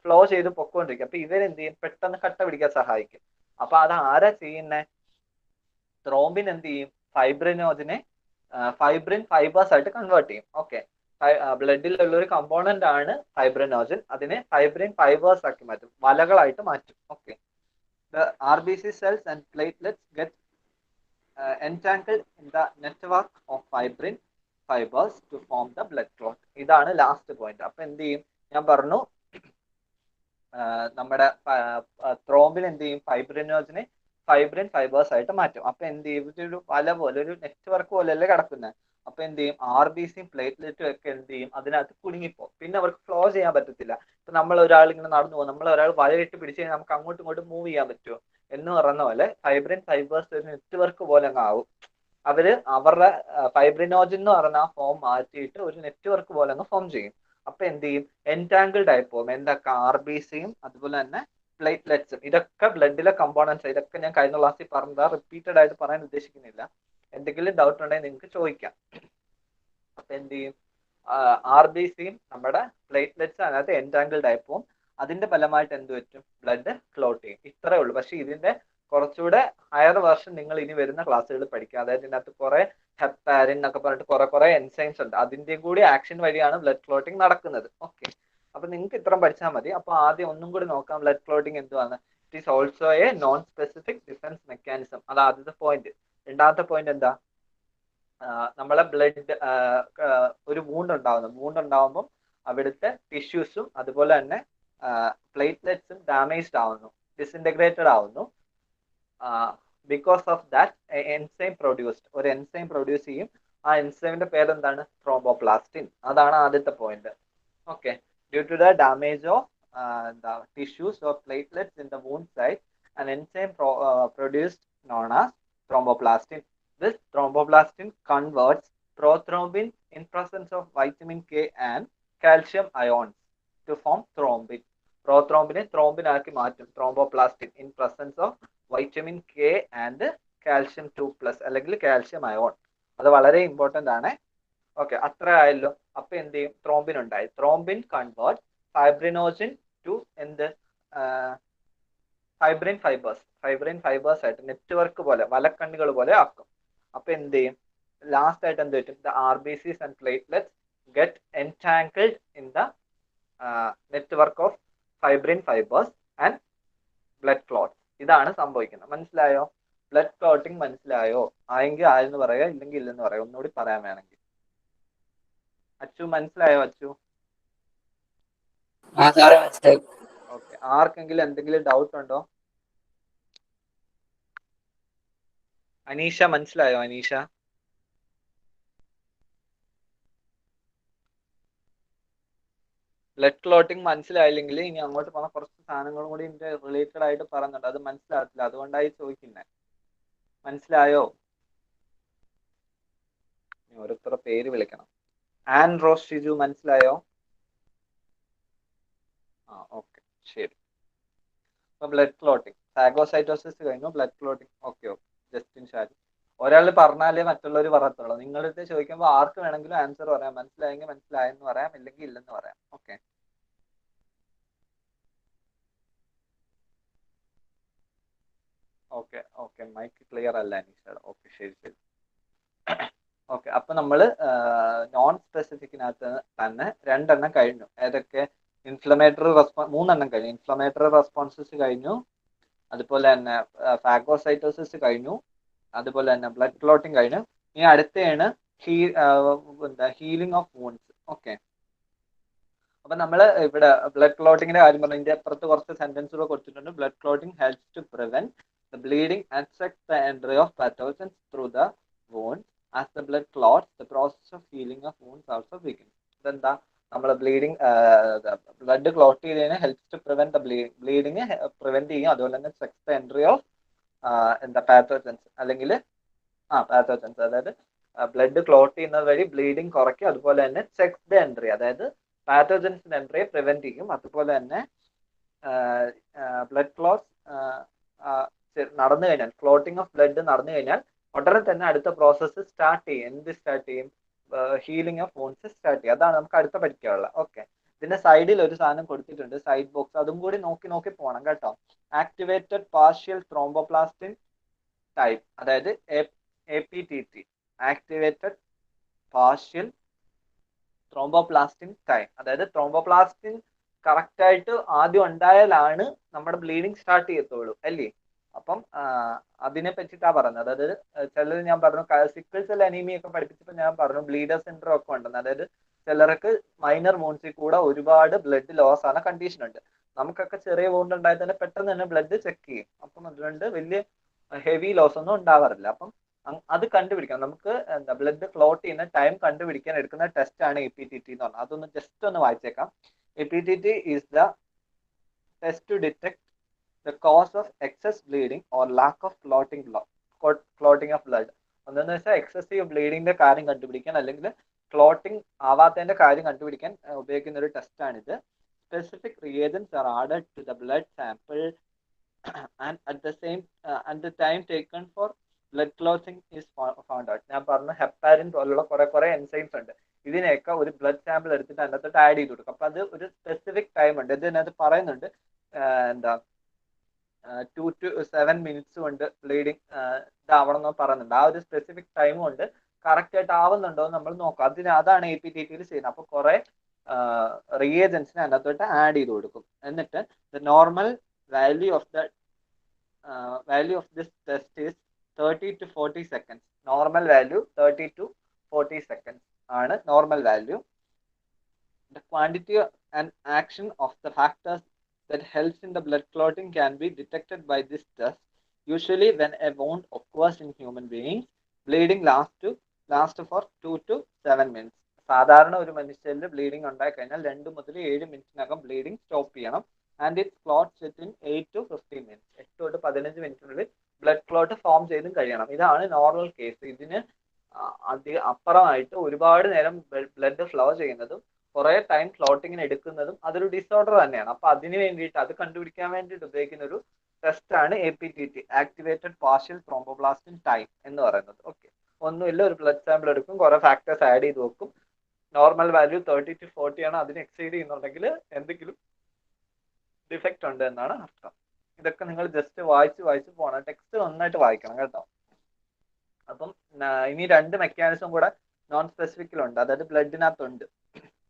ഫ്ലോ ചെയ്ത് പൊക്കോണ്ടിരിക്കും. അപ്പൊ ഇവരെന്ത് ചെയ്യും? പെട്ടെന്ന് കട്ട പിടിക്കാൻ സഹായിക്കും. അപ്പൊ അത് ആരാ ചെയ്യുന്നേ? ത്രോംബിൻ എന്ത് ചെയ്യും? ഫൈബ്രിനോജനെ ഫൈബ്രിൻ ഫൈബേഴ്സ് ആയിട്ട് കൺവേർട്ട് ചെയ്യും. ഓക്കെ, ബ്ലഡിലുള്ള ഒരു കമ്പോണന്റ് ആണ് ഫൈബ്രിനോജൻ. അതിനെ ഫൈബ്രിൻ ഫൈബേഴ്സ് ആക്കി മാറ്റും, വലകളായിട്ട് മാറ്റും. Okay, the RBC cells and platelets get entangled in the network of fibrin fibers to form the blood clot. ഇതാണ് ലാസ്റ്റ് പോയിന്റ്. അപ്പൊ എന്ത് ചെയ്യും? ഞാൻ പറഞ്ഞു നമ്മുടെ ത്രോംബിൻ എന്ത് ചെയ്യും? ഫൈബ്രിനോജനെ ഫൈബ്രിൻ ഫൈബേഴ്സ് ആയിട്ട് മാറ്റും. അപ്പൊ എന്ത് ചെയ്യും? ഇതൊരു വല പോലെ, ഒരു നെറ്റ്വർക്ക് പോലെയല്ലേ കിടക്കുന്നത്. അപ്പൊ എന്ത് ചെയ്യും? RBCയും പ്ലേറ്റ്ലെറ്റും ഒക്കെ എന്ത് ചെയ്യും? അതിനകത്ത് കുടുങ്ങിപ്പോ. പിന്നെ അവർക്ക് ഫ്ലോ ചെയ്യാൻ പറ്റത്തില്ല. ഇപ്പൊ നമ്മൾ ഒരാൾ ഇങ്ങനെ നടന്നു പോകും, നമ്മൾ ഒരാൾ വലയിട്ട് പിടിച്ച് കഴിഞ്ഞാൽ നമുക്ക് അങ്ങോട്ടും ഇങ്ങോട്ടും മൂവ് ചെയ്യാൻ പറ്റുമോ എന്ന് പറയുന്ന പോലെ ഫൈബ്രിൻ ഫൈബേഴ്സ് ഒരു നെറ്റ്വർക്ക് പോലെ അങ്ങ് ആവും. അവര് അവരുടെ ഫൈബ്രിനോജൻ എന്ന് പറഞ്ഞ ആ ഫോം മാറ്റിയിട്ട് ഒരു നെറ്റ്വർക്ക് പോലെ അങ്ങ് ഫോം ചെയ്യും. അപ്പൊ എന്ത് ചെയ്യും? എൻറ്റാങ്കിൾഡ് ആയി പോകും. എന്തൊക്കെ? RBCയും അതുപോലെ തന്നെ പ്ലേറ്റ്ലെറ്റ്സും. ഇതൊക്കെ ബ്ലഡിലെ കമ്പോണൻസ്. ഇതൊക്കെ ഞാൻ കഴിഞ്ഞ ക്ലാസ്സിൽ പറഞ്ഞതാ, റിപ്പീറ്റഡ് ആയിട്ട് പറയാൻ ഉദ്ദേശിക്കുന്നില്ല. എന്തെങ്കിലും ഡൗട്ട് ഉണ്ടെങ്കിൽ നിങ്ങൾക്ക് ചോദിക്കാം. അപ്പൊ എന്ത് ചെയ്യും? RBCയും നമ്മുടെ പ്ലേറ്റ്ലെറ്റ്സും അതിനകത്ത് എൻറ്റാങ്കിൾഡ് ആയി പോകും. അതിന്റെ ഫലമായിട്ട് എന്ത് പറ്റും? ബ്ലഡ് ക്ലോട്ട് ചെയ്യും. ഇത്രേ ഉള്ളൂ. പക്ഷെ ഇതിന്റെ കുറച്ചുകൂടെ ഹയർ വേർഷൻ നിങ്ങൾ ഇനി വരുന്ന ക്ലാസ്സുകളിൽ പഠിക്കുക. അതായത് ഇതിനകത്ത് കുറെ ഹെപ്പാരിൻ എന്നൊക്കെ പറഞ്ഞിട്ട് കുറെ എൻസൈംസ് ഉണ്ട്. അതിന്റെയും കൂടി ആക്ഷൻ വഴിയാണ് ബ്ലഡ് ക്ലോട്ടിങ് നടക്കുന്നത്. ഓക്കെ, അപ്പൊ നിങ്ങൾക്ക് ഇത്രയും പഠിച്ചാൽ മതി. അപ്പൊ ആദ്യം ഒന്നും കൂടി നോക്കാം, ബ്ലഡ് ക്ലോട്ടിങ് എന്തുവാണ്. It is also A non specific defence mechanism. അത് ആദ്യത്തെ പോയിന്റ്. രണ്ടാമത്തെ പോയിന്റ് എന്താ? നമ്മളെ ബ്ലഡ് ഒരു വൂണ്ട് ഉണ്ടാവുമ്പോൾ അവിടുത്തെ ടിഷ്യൂസും അതുപോലെ തന്നെ പ്ലേറ്റ്ലെറ്റ്സും ഡാമേജ്ഡ് ആവുന്നു, ഡിസിൻറ്റഗ്രേറ്റഡ് ആവുന്നു. Because of that enzyme produced, ഒരു എൻസൈം പ്രൊഡ്യൂസ് ചെയ്യും. ആ എൻസൈമിന്റെ പേരെന്താണ്? ത്രോംബോപ്ലാസ്റ്റിൻ. അതാണ് ആദ്യത്തെ point. Okay, due to the damage of the tissues or platelets in the wound site, an enzyme produced known as thromboplastin. This thromboplastin converts prothrombin in presence of vitamin K and calcium ions to form thrombin. Prothrombin thrombin ആക്കി മാറ്റും, thromboplastin, in presence of vitamin K and calcium 2+ അല്ലെങ്കിൽ calcium ion. അത് വളരെ important ആണ്. Okay, അത്ര ആയല്ലോ. അപ്പൊ എന്ത് ചെയ്യും? ത്രോംബിൻ ഉണ്ടായി. ത്രോംബിൻ കൺവേർട്ട് ഫൈബ്രിനോജൻ ടു എന്ത്? ഫൈബ്രിൻ ഫൈബേഴ്സ് ആയിട്ട് നെറ്റ്വർക്ക് പോലെ, വലക്കണ്ണികൾ പോലെ ആക്കും. അപ്പൊ എന്ത് ചെയ്യും? ലാസ്റ്റ് ആയിട്ട് എന്ത് പറ്റും? The RBCs and platelets get entangled in the network of fibrin fibres and blood clot. ഇതാണ് സംഭവിക്കുന്നത്. മനസ്സിലായോ? ബ്ലഡ് ക്ലോട്ടിങ് മനസ്സിലായോ? ആയെങ്കിൽ ആയെന്ന് പറയാ, ഇല്ലെങ്കിൽ ഇല്ലെന്ന് പറയാം. ഒന്നുകൂടി പറയാൻ വേണമെങ്കിൽ. അച്ചു മനസ്സിലായോ? അച്ചു ഓക്കെ. ആർക്കെങ്കിലും എന്തെങ്കിലും ഡൗട്ട് ഉണ്ടോ? അനീഷ മനസ്സിലായോ? അനീഷ ബ്ലഡ് ക്ലോട്ടിങ് മനസ്സിലായില്ലെങ്കിൽ ഇനി അങ്ങോട്ട് പോകുന്ന കുറച്ച് സാധനങ്ങളും കൂടി ഇതിന്റെ റിലേറ്റഡ് ആയിട്ട് പറയുന്നുണ്ട്. അത് മനസ്സിലാകത്തില്ല, അതുകൊണ്ടായി ചോദിക്കുന്നത്. മനസ്സിലായോ? ഓരോരുത്തരുടെ പേര് വിളിക്കണം. ആൻ റോസ് ഷിജു മനസ്സിലായോ? ഓക്കെ, ശരി. അപ്പൊ ബ്ലഡ് ക്ലോട്ടിങ്, ഫാഗോസൈറ്റോസിസ് കഴിഞ്ഞു, blood clotting. Okay. Justin Shaji. ഒരാൾ പറഞ്ഞാലേ മറ്റുള്ളവർ പറയത്തുള്ളൂ. നിങ്ങളടുത്ത് ചോദിക്കുമ്പോൾ ആർക്ക് വേണമെങ്കിലും ആൻസർ പറയാം. മനസ്സിലായെങ്കിൽ മനസ്സിലായെന്ന് പറയാം, ഇല്ലെങ്കിൽ ഇല്ലെന്ന് പറയാം. ഓക്കെ. ഓക്കെ. മൈക്ക് ക്ലിയർ അല്ല അനീഷ. ഓക്കെ, ശരി. ഓക്കെ, അപ്പൊ നമ്മള് നോൺ സ്പെസിഫിക്കിനകത്ത് തന്നെ 2 എണ്ണം കഴിഞ്ഞു. ഏതൊക്കെ? ഇൻഫ്ലമേറ്ററി റെസ്പോൺസ് 3 എണ്ണം കഴിഞ്ഞു. ഇൻഫ്ലമേറ്ററി റെസ്പോൺസസ് കഴിഞ്ഞു, അതുപോലെ തന്നെ ഫാഗോസൈറ്റോസിസ് കഴിഞ്ഞു, അതുപോലെ തന്നെ ബ്ലഡ് ക്ലോട്ടിങ് കഴിഞ്ഞു. ഇനി അടുത്താണ് ഹീലിംഗ് ഓഫ് വൂൺസ്. ഓക്കെ. അപ്പൊ നമ്മൾ ഇവിടെ ബ്ലഡ് ക്ലോട്ടിങ്ങിന്റെ കാര്യം പറഞ്ഞു. ഇതിന്റെ അപ്പുറത്ത് കുറച്ച് സെന്റൻസുകൾ കൊടുത്തിട്ടുണ്ട്. Blood clotting helps to prevent the bleeding and check the entry of pathogens through the wound. As the blood clots the process of healing of wounds also begins. ഇതെന്താ? നമ്മൾ ബ്ലഡ് ക്ലോട്ട് ചെയ്തതിന് helps to prevent the bleeding prevent ചെയ്യും. അതുപോലെ തന്നെ check the entry of എന്താ pathogens അല്ലെങ്കിൽ pathogens, അതായത് blood clot ചെയ്യുന്നത് വഴി ബ്ലീഡിങ് കുറയ്ക്കും. അതുപോലെ തന്നെ ചെക്ക് ദ എൻട്രി, അതായത് പാത്തോജൻസിന്റെ എൻട്രിയെ പ്രിവെന്റ് ചെയ്യും. അതുപോലെ തന്നെ ബ്ലഡ് ക്ലോട്ട് നടന്നു കഴിഞ്ഞാൽ, ക്ലോട്ടിംഗ് ഓഫ് ബ്ലഡ് നടന്നു കഴിഞ്ഞാൽ ഉടനെ തന്നെ അടുത്ത പ്രോസസ്സ് സ്റ്റാർട്ട് ചെയ്യും. എന്ത് സ്റ്റാർട്ട് ചെയ്യും? ഹീലിംഗ് ഓഫ് വൂണ്ട്സ് സ്റ്റാർട്ട് ചെയ്യും. അതാണ് നമുക്ക് അടുത്ത പഠിക്കാനുള്ളത്. ഓക്കെ. ഇതിന്റെ സൈഡിൽ ഒരു സാധനം കൊടുത്തിട്ടുണ്ട്, സൈഡ് ബോക്സ്. അതും കൂടി നോക്കി പോകണം കേട്ടോ. ആക്ടിവേറ്റഡ് പാർഷ്യൽ ത്രോംബോപ്ലാസ്റ്റിൻ ടൈപ്പ്, അതായത് APTT, activated partial thromboplastin time. അതായത് ത്രോംബോപ്ലാസ്റ്റിൻ കറക്റ്റ് ആയിട്ട് ആദ്യം ഉണ്ടായാലാണ് നമ്മുടെ ബ്ലീഡിങ് സ്റ്റാർട്ട് ചെയ്യത്തുള്ളൂ, അല്ലേ? അപ്പം അതിനെ പറ്റിയിട്ടാ പറഞ്ഞത്. അതായത് ചിലർ ഞാൻ പറഞ്ഞു സിക്കിൾ സെൽ അനീമിയ ഒക്കെ പഠിപ്പിച്ചപ്പോൾ ഞാൻ പറഞ്ഞു ബ്ലീഡർ സിൻഡ്രോം ഒക്കെ ഉണ്ടെന്ന്. അതായത് ചിലർക്ക് മൈനർ വൂൺസിൽ കൂടെ ഒരുപാട് ബ്ലഡ് ലോസ് ആണ് കണ്ടീഷൻ ഉണ്ട്. നമുക്കൊക്കെ ചെറിയ വൂണ്ട് ഉണ്ടായാൽ തന്നെ പെട്ടെന്ന് തന്നെ ബ്ലഡ് ചെക്ക് ചെയ്യും. അപ്പം അതുകൊണ്ട് വലിയ ഹെവി ലോസ് ഒന്നും ഉണ്ടാവാറില്ല. അപ്പം അത് കണ്ടുപിടിക്കണം. നമുക്ക് എന്താ ബ്ലഡ് ക്ലോട്ട് ചെയ്യുന്ന ടൈം കണ്ടുപിടിക്കാൻ എടുക്കുന്ന ടെസ്റ്റ് ആണ് APTT എന്ന് പറഞ്ഞത്. അതൊന്ന് ജസ്റ്റ് ഒന്ന് വായിച്ചേക്കാം. APTT is the test to detect the cause of excess bleeding or lack of clotting of blood. ഒന്നെന്ന് വെച്ചാൽ എക്സസീവ് ബ്ലീഡിങ്ങിന്റെ കാര്യം കണ്ടുപിടിക്കാൻ, അല്ലെങ്കിൽ ക്ലോട്ടിംഗ് ആവാത്തതിന്റെ കാര്യം കണ്ടുപിടിക്കാൻ ഉപയോഗിക്കുന്ന ഒരു ടെസ്റ്റ് ആണിത്. Specific reagents are added to the blood sample and at the time taken for blood clotting is found out. ഞാൻ പറഞ്ഞു ഹെപ്പാരിൻ പോലുള്ള കുറെ എൻസൈംസ് ഉണ്ട്. ഇതിനെയൊക്കെ ഒരു ബ്ലഡ് സാമ്പിൾ എടുത്തിട്ട് അതിനകത്തോട്ട് ആഡ് ചെയ്ത് കൊടുക്കും. അപ്പൊ അത് ഒരു സ്പെസിഫിക് ടൈം ഉണ്ട്. ഇതിനകത്ത് പറയുന്നുണ്ട് എന്താ 2 to 7 minutes കൊണ്ട് ബ്ലീഡിങ് ഇതാവണം എന്ന് പറയുന്നുണ്ട്. ആ ഒരു സ്പെസിഫിക് ടൈം കൊണ്ട് കറക്റ്റ് ആയിട്ട് ആവുന്നുണ്ടോ എന്ന് നമ്മൾ നോക്കാം. അതാണ് APTT ചെയ്യുന്നത്. അപ്പൊ കുറെ റിയേജൻസിനെ അതിനകത്തോട്ട് ആഡ് ചെയ്ത് കൊടുക്കും. എന്നിട്ട് the normal value of this test is 30 to 40 seconds. Normal value 30 to 40 seconds ആണ് normal value. The quantity and action of the factors that helps in the blood clotting can be detected by this test. Usually when a wound occurs in human beings, bleeding lasts for 2 to 7 minutes. സാധാരണ ഒരു മനുഷ്യരിൽ bleeding ഉണ്ടായി കഴിഞ്ഞാൽ 2 മുതൽ 7 മിനിറ്റിനകം bleeding stop ചെയ്യണം. And it clots within 8 to 15 minutes. 8 തൊട്ട് 15 മിനിറ്റിനുള്ളിൽ blood clot form ചെയ്തും കഴിയണം. ഇതാണ് നോർമൽ കേസ്. ഇതിന് അപ്പുറമായിട്ട് ഒരുപാട് നേരം ബ്ലഡ് ഫ്ലോ ചെയ്യുന്നതും കുറെ ടൈം ക്ലോട്ടിങ്ങിന് എടുക്കുന്നതും അതൊരു ഡിസോർഡർ തന്നെയാണ്. അപ്പൊ അതിന് വേണ്ടിയിട്ട് അത് കണ്ടുപിടിക്കാൻ വേണ്ടിയിട്ട് ഉപയോഗിക്കുന്ന ഒരു ടെസ്റ്റ് ആണ് APTT, activated partial thromboplastin time എന്ന് പറയുന്നത്. ഓക്കെ, ഒന്നുമില്ല, ഒരു ബ്ലഡ് സാമ്പിൾ എടുക്കും, കുറെ ഫാക്ടേഴ്സ് ആഡ് ചെയ്ത് വെക്കും. നോർമൽ വാല്യൂ 30 to 40 ആണ്. അതിന് എക്സീഡ് ചെയ്യുന്നുണ്ടെങ്കിൽ എന്തെങ്കിലും ഡിഫക്റ്റ് ഉണ്ട് എന്നാണ് അർത്ഥം. ഇതൊക്കെ നിങ്ങൾ ജസ്റ്റ് വായിച്ച് പോകണം. ടെക്സ്റ്റ് നന്നായിട്ട് വായിക്കണം കേട്ടോ. അപ്പം ഇനി 2 മെക്കാനിസം കൂടെ നോൺ സ്പെസിഫിക്കിലുണ്ട്, അതായത് ബ്ലഡിനകത്തുണ്ട്.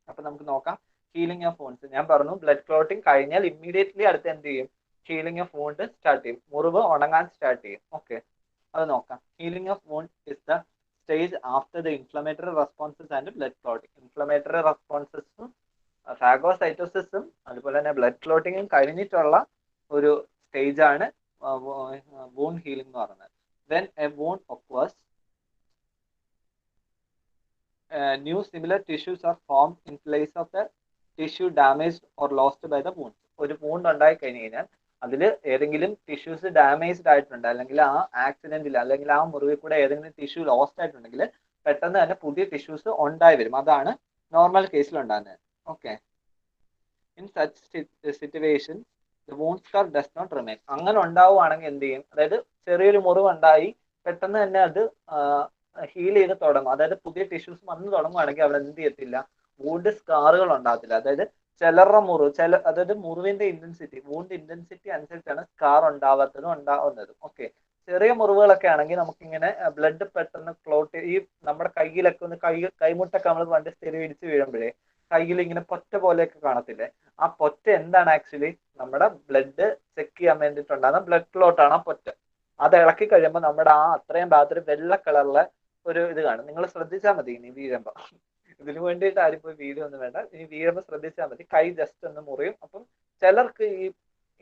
അപ്പൊ നമുക്ക് നോക്കാം. ഹീലിംഗ് ഓഫ് വൂണ്ട്സ് ഞാൻ പറഞ്ഞു, ബ്ലഡ് ക്ലോട്ടിങ് കഴിഞ്ഞാൽ ഇമ്മീഡിയറ്റ്ലി അടുത്ത് എന്ത് ചെയ്യും? ഹീലിംഗ് ഓഫ് വൂണ്ട് സ്റ്റാർട്ട് ചെയ്യും, മുറിവ് ഉണങ്ങാൻ സ്റ്റാർട്ട് ചെയ്യും. ഓക്കെ, അത് നോക്കാം. Healing of wound is the stage after the inflammatory responses and blood clotting. Inflammatory റെസ്പോൺസസും ഫാഗോസൈറ്റോസിസും അതുപോലെ തന്നെ ബ്ലഡ് ക്ലോട്ടിങ്ങും കഴിഞ്ഞിട്ടുള്ള ഒരു സ്റ്റേജ് ആണ് വൂണ്ട് ഹീലിംഗ് എന്ന് പറയുന്നത്. When a wound occurs, new similar tissues are formed in place of the tissue damaged or lost by the wound. ഒരു wound ഉണ്ടായി കഴിഞ്ഞു കഴിഞ്ഞാൽ അതിൽ ഏതെങ്കിലും ടിഷ്യൂസ് ഡാമേജ്ഡ് ആയിട്ടുണ്ട്, അല്ലെങ്കിൽ ആ ആക്സിഡന്റിൽ അല്ലെങ്കിൽ ആ മുറിവിൽ കൂടെ ഏതെങ്കിലും ടിഷ്യൂ ലോസ്റ്റ് ആയിട്ടുണ്ടെങ്കിൽ പെട്ടെന്ന് തന്നെ പുതിയ ടിഷ്യൂസ് ഉണ്ടായി വരും. അതാണ് നോർമൽ കേസിൽ ഉണ്ടാകുന്നത്. Okay, in such situation the wound scar does not remain. അങ്ങനെ ഉണ്ടാവുകയാണെങ്കിൽ എന്ത് ചെയ്യും? അതായത് ചെറിയൊരു മുറിവ് ഉണ്ടായി പെട്ടെന്ന് തന്നെ അത് ഹീൽ ചെയ്ത് തുടങ്ങും, അതായത് പുതിയ ടിഷ്യൂസ് വന്ന് തുടങ്ങുകയാണെങ്കിൽ അവിടെ എന്ത് ചെയ്യത്തില്ല? വൂണ്ട് സ്കാറുകൾ ഉണ്ടാകത്തില്ല. അതായത് ചിലരുടെ മുറിവ് അതായത് മുറിവിന്റെ ഇന്റൻസിറ്റി, വൂണ്ട് ഇന്റൻസിറ്റി അനുസരിച്ചാണ് സ്കാർ ഉണ്ടാവാത്തതും ഉണ്ടാവുന്നതും. ഓക്കെ, ചെറിയ മുറിവുകളൊക്കെ ആണെങ്കിൽ നമുക്കിങ്ങനെ ബ്ലഡ് പെട്ടെന്ന് ക്ലോട്ട്, ഈ നമ്മുടെ കയ്യിലൊക്കെ ഒന്ന് കൈമുട്ടൊക്കെ നമ്മൾ പണ്ട് സ്ഥിരം ഇടിച്ച് വീഴുമ്പോഴേ കയ്യിൽ ഇങ്ങനെ പൊറ്റ പോലെയൊക്കെ കാണത്തില്ലേ? ആ പൊറ്റ എന്താണ് ആക്ച്വലി? നമ്മുടെ ബ്ലഡ് ചെക്ക് ചെയ്യാൻ വേണ്ടിയിട്ടുണ്ടാകുന്ന ബ്ലഡ് ക്ലോട്ട് ആണ് ആ പൊറ്റ. അത് ഇളക്കി കഴിയുമ്പോൾ നമ്മുടെ ആ അത്രയും ഭാഗത്ത് വെള്ള കളറിലെ ഒരു ഇത് കാണും. നിങ്ങൾ ശ്രദ്ധിച്ചാൽ മതി ഇനി വീഴുമ്പോൾ. ഇതിനു വേണ്ടിയിട്ട് ആരും പോയി വീഡിയോ ഒന്നും വേണ്ട, ഇനി വീഴുമ്പോൾ ശ്രദ്ധിച്ചാൽ മതി. കൈ ജസ്റ്റ് ഒന്ന് മുറിയും. അപ്പം ചിലർക്ക് ഈ